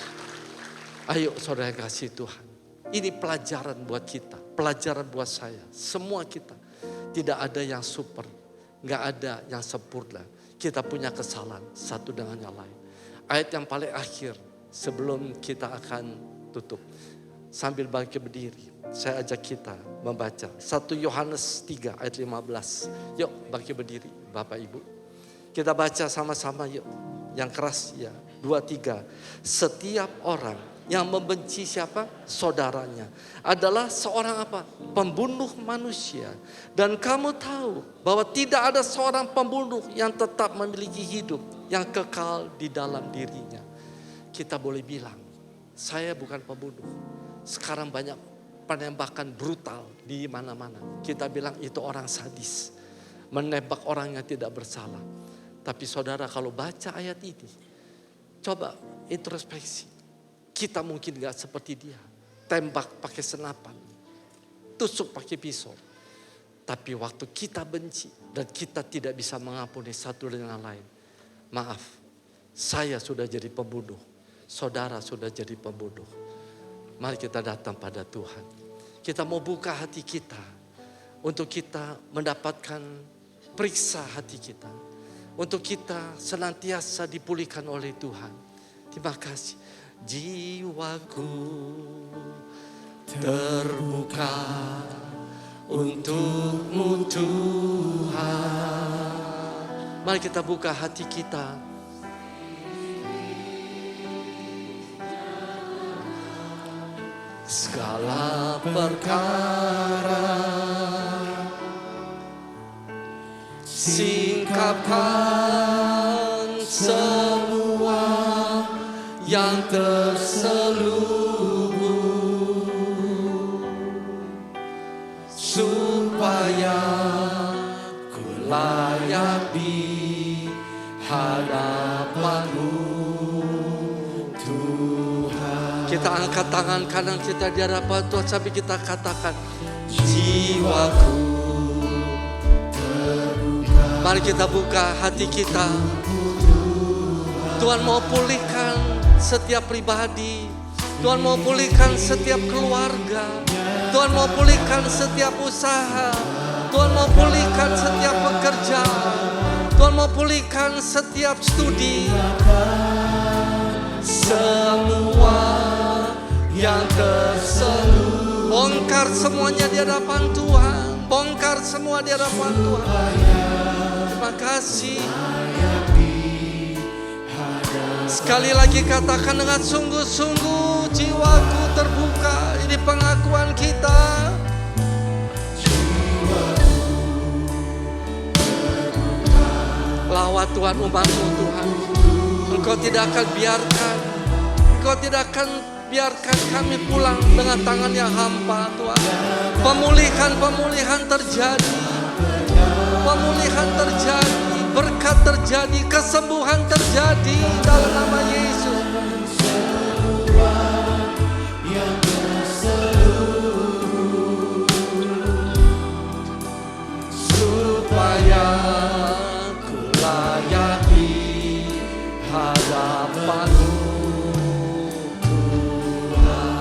Ayo saudara kasih Tuhan. Ini pelajaran buat kita. Pelajaran buat saya. Semua kita. Tidak ada yang super. Gak ada yang sempurna. Kita punya kesalahan satu dengan yang lain. Ayat yang paling akhir sebelum kita akan tutup. Sambil bangkit berdiri. Saya ajak kita membaca 1 Yohanes 3 ayat 15. Yuk bangkit berdiri Bapak Ibu. Kita baca sama-sama yuk. Yang keras ya. 2, 3. Setiap orang yang membenci siapa? Saudaranya. Adalah seorang apa? Pembunuh manusia. Dan kamu tahu bahwa tidak ada seorang pembunuh yang tetap memiliki hidup yang kekal di dalam dirinya. Kita boleh bilang, saya bukan pembunuh. Sekarang banyak penembakan brutal di mana-mana. Kita bilang itu orang sadis. Menembak orang yang tidak bersalah. Tapi saudara kalau baca ayat ini. Coba introspeksi. Kita mungkin gak seperti dia. Tembak pakai senapan. Tusuk pakai pisau. Tapi waktu kita benci. Dan kita tidak bisa mengampuni satu dengan lain. Maaf. Saya sudah jadi pembunuh. Saudara sudah jadi pembunuh. Mari kita datang pada Tuhan. Kita mau buka hati kita. Untuk kita mendapatkan periksa hati kita. Untuk kita senantiasa dipulihkan oleh Tuhan. Terima kasih. Jiwaku terbuka untuk-Mu Tuhan. Mari kita buka hati kita. Segala perkara singkapkan semua yang terselubung supaya ku layak di hadapan-Mu. Kita angkat tangan kanan kita di hadapan Tuhan sampai kita katakan, jiwaku terbuka. Mari kita buka hati kita. Tuhan mau pulihkan setiap pribadi. Tuhan mau pulihkan setiap keluarga. Tuhan mau pulihkan setiap usaha. Tuhan mau pulihkan setiap pekerjaan. Tuhan mau pulihkan setiap studi. Semua yang terselubung, bongkar semuanya di hadapan Tuhan. Bongkar semua di hadapan Tuhan. Terima kasih. Sekali lagi katakan dengan sungguh-sungguh, jiwaku terbuka. Ini pengakuan kita. Lawat Tuhan umat-Mu Tuhan. Engkau tidak akan biarkan, Engkau tidak akan biarkan kami pulang dengan tangan yang hampa Tuhan. Pemulihan terjadi. Pemulihan terjadi, berkat terjadi, kesembuhan terjadi dalam nama Yesus. Supaya ku layak di hadapan-Mu Tuhan.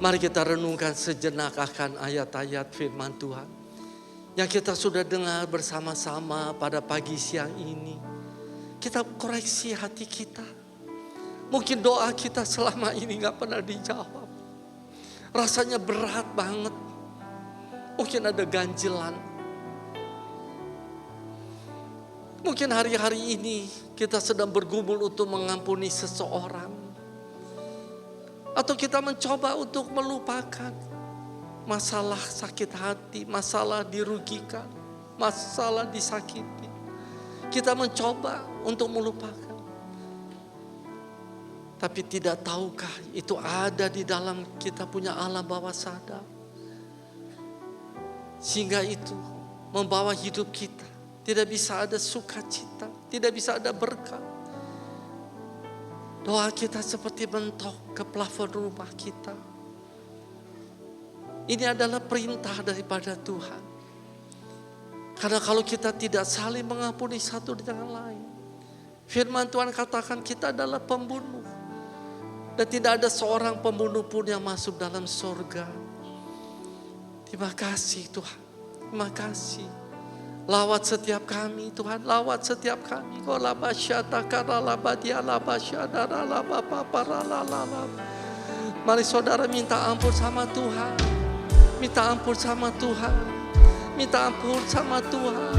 Mari kita renungkan sejenak akan ayat-ayat firman Tuhan yang kita sudah dengar bersama-sama pada pagi siang ini. Kita koreksi hati kita. Mungkin doa kita selama ini gak pernah dijawab. Rasanya berat banget. Mungkin ada ganjilan. Mungkin hari-hari ini kita sedang bergumul untuk mengampuni seseorang. Atau kita mencoba untuk melupakan masalah sakit hati, masalah dirugikan, masalah disakiti. Kita mencoba untuk melupakan. Tapi tidak tahukah itu ada di dalam kita punya alam bawah sadar. Sehingga itu membawa hidup kita. Tidak bisa ada sukacita, tidak bisa ada berkat. Doa kita seperti mentok ke plafon rumah kita. Ini adalah perintah daripada Tuhan. Karena kalau kita tidak saling mengampuni satu dengan lain, firman Tuhan katakan kita adalah pembunuh. Dan tidak ada seorang pembunuh pun yang masuk dalam surga. Terima kasih Tuhan. Terima kasih. Lawat setiap kami Tuhan, lawat setiap kami. Mari saudara minta ampun sama Tuhan. Minta ampun sama Tuhan. Minta ampun sama Tuhan.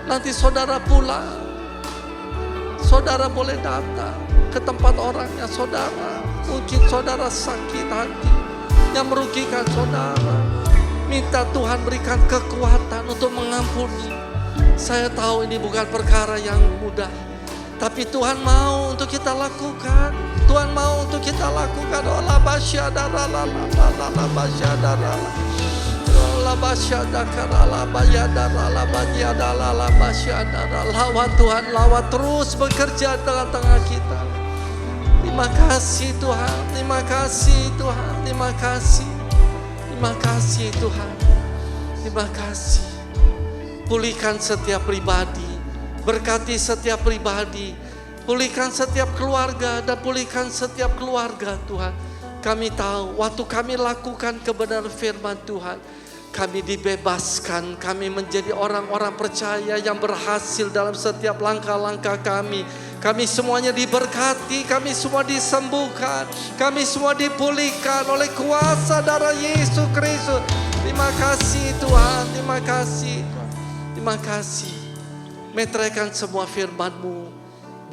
Nanti saudara pulang. Saudara boleh datang ke tempat orangnya saudara. Mungkin saudara sakit hati yang merugikan saudara. Minta Tuhan berikan kekuatan untuk mengampuni. Saya tahu ini bukan perkara yang mudah. Tapi Tuhan mau untuk kita lakukan. Tuhan mau untuk kita lakukan. Lawat Tuhan, lawat terus bekerja tengah-tengah kita. Terima kasih Tuhan, terima kasih Tuhan, terima kasih. Terima kasih Tuhan, terima kasih. Pulihkan setiap pribadi, berkati setiap pribadi, pulihkan setiap keluarga dan pulihkan setiap keluarga Tuhan. Kami tahu waktu kami lakukan kebenaran firman Tuhan, kami dibebaskan, kami menjadi orang-orang percaya yang berhasil dalam setiap langkah-langkah kami. Kami semuanya diberkati, kami semua disembuhkan, kami semua dipulihkan oleh kuasa darah Yesus Kristus. Terima kasih Tuhan, terima kasih Tuhan, terima kasih. Meteraikan semua firman-Mu,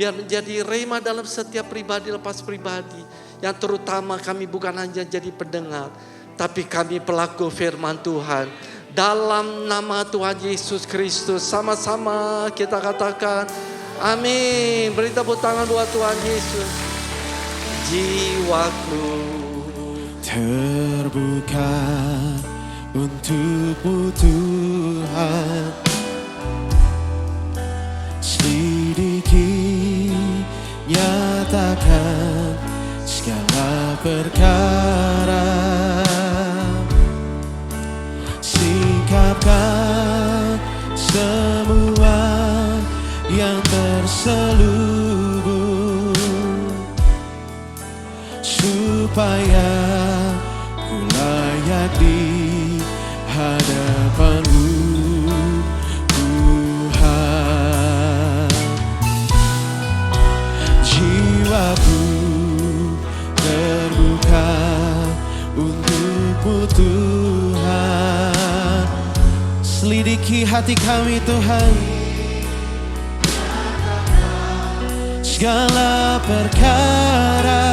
biar menjadi rema dalam setiap pribadi lepas pribadi. Yang terutama kami bukan hanya jadi pendengar, tapi kami pelaku firman Tuhan. Dalam nama Tuhan Yesus Kristus, sama-sama kita katakan, amin. Beri tepuk tangan buat Tuhan Yesus. Jiwaku terbuka untuk-Mu Tuhan. Selidiki, nyatakan segala perkara. Singkapkan semua yang terselubung, supaya ku layak di hadapan-Mu Tuhan. Jiwaku terbuka untuk-Mu Tuhan. Selidiki hati kami Tuhan, segala perkara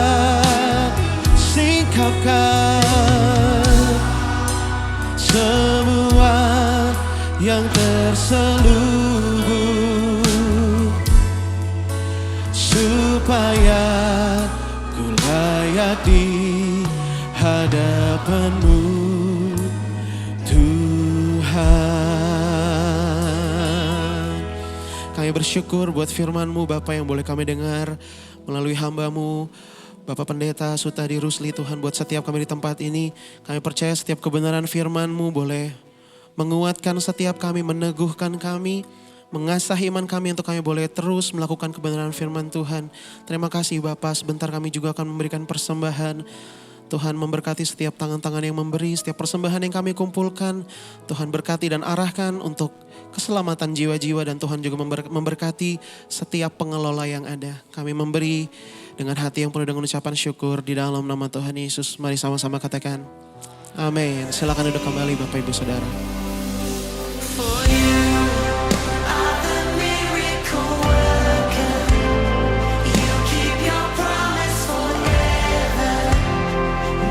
singkapkan, semua yang terselubung, supaya ku layak di hadapan-Mu Tuhan. Kami bersyukur buat firman-Mu Bapa yang boleh kami dengar melalui hamba-Mu Bapak Pendeta Sutadi Rusli. Tuhan, buat setiap kami di tempat ini, kami percaya setiap kebenaran firman-Mu boleh menguatkan setiap kami, meneguhkan kami, mengasah iman kami untuk kami boleh terus melakukan kebenaran firman Tuhan. Terima kasih Bapak, sebentar kami juga akan memberikan persembahan. Tuhan memberkati setiap tangan-tangan yang memberi, setiap persembahan yang kami kumpulkan. Tuhan berkati dan arahkan untuk keselamatan jiwa-jiwa, dan Tuhan juga memberkati setiap pengelola yang ada. Kami memberi dengan hati yang penuh dengan ucapan syukur di dalam nama Tuhan Yesus. Mari sama-sama katakan amin. Silakan duduk kembali Bapak Ibu Saudara. For you are the miracle worker. You keep your promise forever.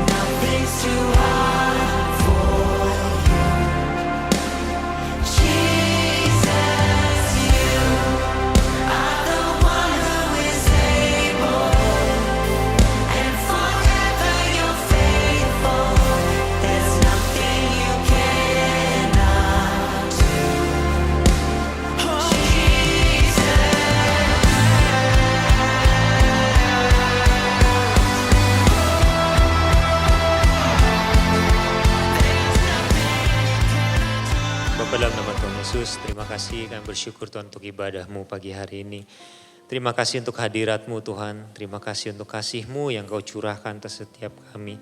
Nothing's too hard for you. Jesus, you are the one who is able. And forever you're faithful. There's nothing you cannot do. Bapa, dalam nama Tuhan Yesus, terima kasih, kami bersyukur Tuhan untuk ibadah-Mu pagi hari ini. Terima kasih untuk hadirat-Mu Tuhan, terima kasih untuk kasih-Mu yang Kau curahkan atas setiap kami.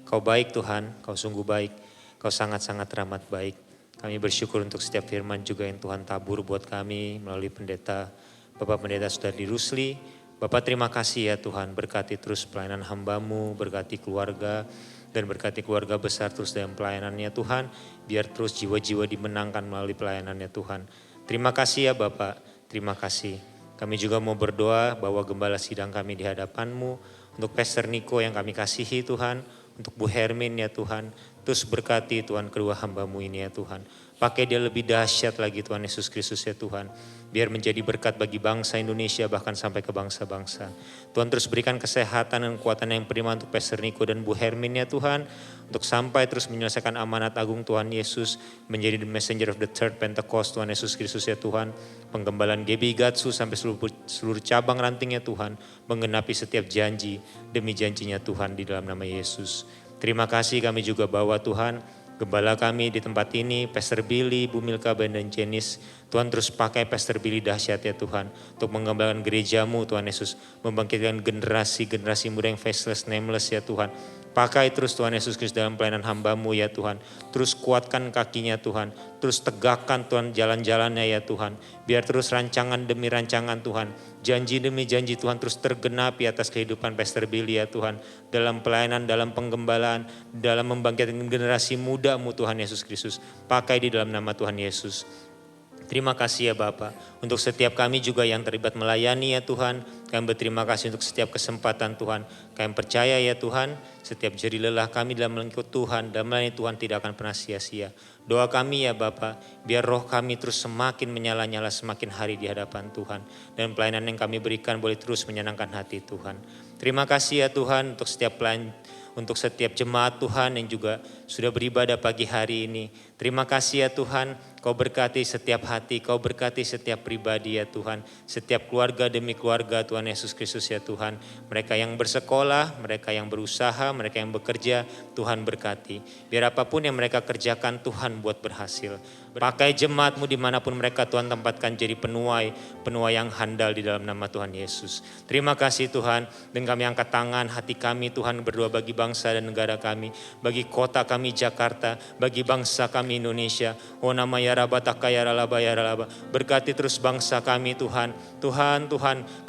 Kau baik Tuhan, Kau sungguh baik, Kau sangat-sangat teramat baik. Kami bersyukur untuk setiap firman juga yang Tuhan tabur buat kami melalui pendeta, Bapak Pendeta Sutadi Rusli. Bapak terima kasih ya Tuhan, berkati terus pelayanan hamba-Mu, berkati keluarga, dan berkati keluarga besar terus dalam pelayanannya Tuhan. Biar terus jiwa-jiwa dimenangkan melalui pelayanannya Tuhan. Terima kasih ya Bapak, terima kasih. Kami juga mau berdoa bahwa gembala sidang kami di hadapan-Mu. Untuk Pastor Niko yang kami kasihi Tuhan. Untuk Bu Hermin ya Tuhan. Terus berkati Tuhan kedua hamba-Mu ini ya Tuhan. Pakai dia lebih dahsyat lagi Tuhan Yesus Kristus ya Tuhan. Biar menjadi berkat bagi bangsa Indonesia bahkan sampai ke bangsa-bangsa. Tuhan terus berikan kesehatan dan kekuatan yang prima untuk Pastor Niko dan Bu Hermin ya Tuhan. Untuk sampai terus menyelesaikan amanat agung Tuhan Yesus. Menjadi the messenger of the third Pentecost Tuhan Yesus Kristus ya Tuhan. Penggembalaan GB Gatsu sampai seluruh cabang rantingnya Tuhan. Menggenapi setiap janji demi janjinya Tuhan di dalam nama Yesus. Terima kasih kami juga bawa Tuhan. Gembala kami di tempat ini, Pastor Billy, Bu Milka, Ben dan Jenis. Tuhan terus pakai Pastor Billy dahsyat ya Tuhan. Untuk mengembangkan gereja-Mu Tuhan Yesus. Membangkitkan generasi muda yang faceless, nameless ya Tuhan. Pakai terus Tuhan Yesus Kristus dalam pelayanan hamba-Mu ya Tuhan. Terus kuatkan kakinya Tuhan. Terus tegakkan Tuhan jalan-jalannya ya Tuhan. Biar terus rancangan demi rancangan Tuhan. Janji demi janji Tuhan terus tergenapi atas kehidupan Pastor Billy ya Tuhan. Dalam pelayanan, dalam penggembalaan, dalam membangkitkan generasi muda-Mu Tuhan Yesus Kristus. Pakai di dalam nama Tuhan Yesus. Terima kasih ya Bapa, untuk setiap kami juga yang terlibat melayani ya Tuhan. Kami berterima kasih untuk setiap kesempatan Tuhan. Kami percaya ya Tuhan, setiap jeri lelah kami dalam mengikut Tuhan, dan melayani Tuhan tidak akan pernah sia-sia. Doa kami ya Bapa, biar roh kami terus semakin menyala-nyala semakin hari di hadapan Tuhan. Dan pelayanan yang kami berikan boleh terus menyenangkan hati Tuhan. Terima kasih ya Tuhan untuk setiap jemaat Tuhan yang juga sudah beribadah pagi hari ini. Terima kasih ya Tuhan, Kau berkati setiap hati, Kau berkati setiap pribadi ya Tuhan. Setiap keluarga demi keluarga Tuhan Yesus Kristus ya Tuhan. Mereka yang bersekolah, mereka yang berusaha, mereka yang bekerja, Tuhan berkati. Biar apapun yang mereka kerjakan Tuhan buat berhasil. Pakai jemaat-Mu dimanapun mereka Tuhan tempatkan jadi penuai yang handal di dalam nama Tuhan Yesus. Terima kasih Tuhan, dan kami angkat tangan hati kami Tuhan berdoa bagi bangsa dan negara kami. Bagi kota kami Jakarta, bagi bangsa kami Indonesia. Oh nama ya Berkati terus bangsa kami Tuhan. Tuhan,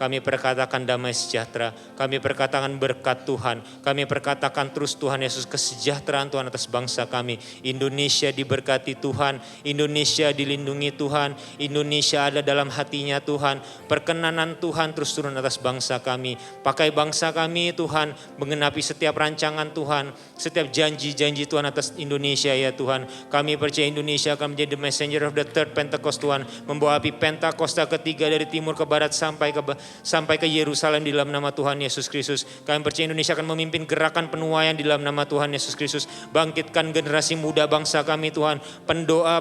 kami perkatakan damai sejahtera. Kami perkatakan berkat Tuhan. Kami perkatakan terus Tuhan Yesus kesejahteraan Tuhan atas bangsa kami. Indonesia diberkati Tuhan. Indonesia dilindungi Tuhan. Indonesia ada dalam hatinya Tuhan. Perkenanan Tuhan terus turun atas bangsa kami. Pakai bangsa kami Tuhan, menggenapi setiap rancangan Tuhan, setiap janji-janji Tuhan atas Indonesia ya Tuhan. Kami percaya Indonesia akan menjadi the messenger of the third Pentecost Tuhan. Membawa api Pentakosta ketiga dari timur ke barat sampai ke Yerusalem di dalam nama Tuhan Yesus Kristus. Kami percaya Indonesia akan memimpin gerakan penuaian di dalam nama Tuhan Yesus Kristus. Bangkitkan generasi muda bangsa kami Tuhan. Pendoa,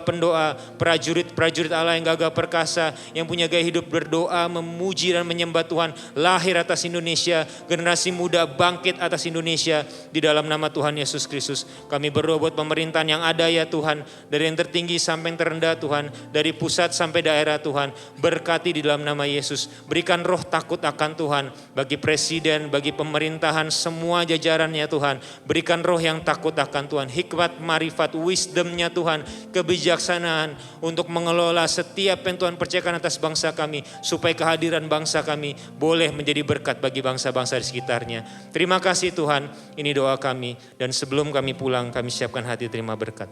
prajurit Allah yang gagah perkasa, yang punya gaya hidup berdoa, memuji dan menyembah Tuhan. Lahir atas Indonesia, generasi muda bangkit atas Indonesia di dalam nama Tuhan Yesus Kristus. Kami berdoa buat pemerintahan yang ada ya Tuhan, dari yang tertinggi sampai yang terendah Tuhan, dari pusat sampai daerah Tuhan. Berkati di dalam nama Yesus. Berikan roh takut akan Tuhan bagi presiden, bagi pemerintahan, semua jajarannya Tuhan. Berikan roh yang takut akan Tuhan, hikmat, marifat, wisdomnya Tuhan, kebijaksanaan untuk mengelola setiap yang Tuhan percayakan atas bangsa kami, supaya kehadiran bangsa kami boleh menjadi berkat bagi bangsa-bangsa di sekitarnya. Terima kasih Tuhan, ini doa kami, dan sebelum kami pulang kami siapkan hati terima berkat.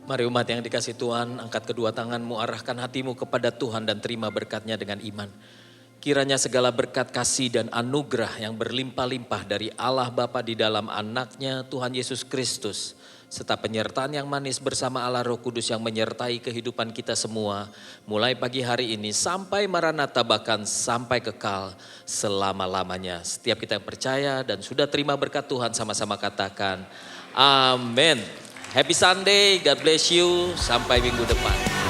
Mari umat yang dikasih Tuhan, angkat kedua tanganmu, arahkan hatimu kepada Tuhan dan terima berkatnya dengan iman. Kiranya segala berkat kasih dan anugerah yang berlimpah-limpah dari Allah Bapa di dalam anaknya Tuhan Yesus Kristus, serta penyertaan yang manis bersama Allah Roh Kudus yang menyertai kehidupan kita semua, mulai pagi hari ini sampai Maranatha, bahkan sampai kekal selama-lamanya. Setiap kita yang percaya dan sudah terima berkat Tuhan sama-sama katakan amin. Happy Sunday, God bless you, sampai minggu depan.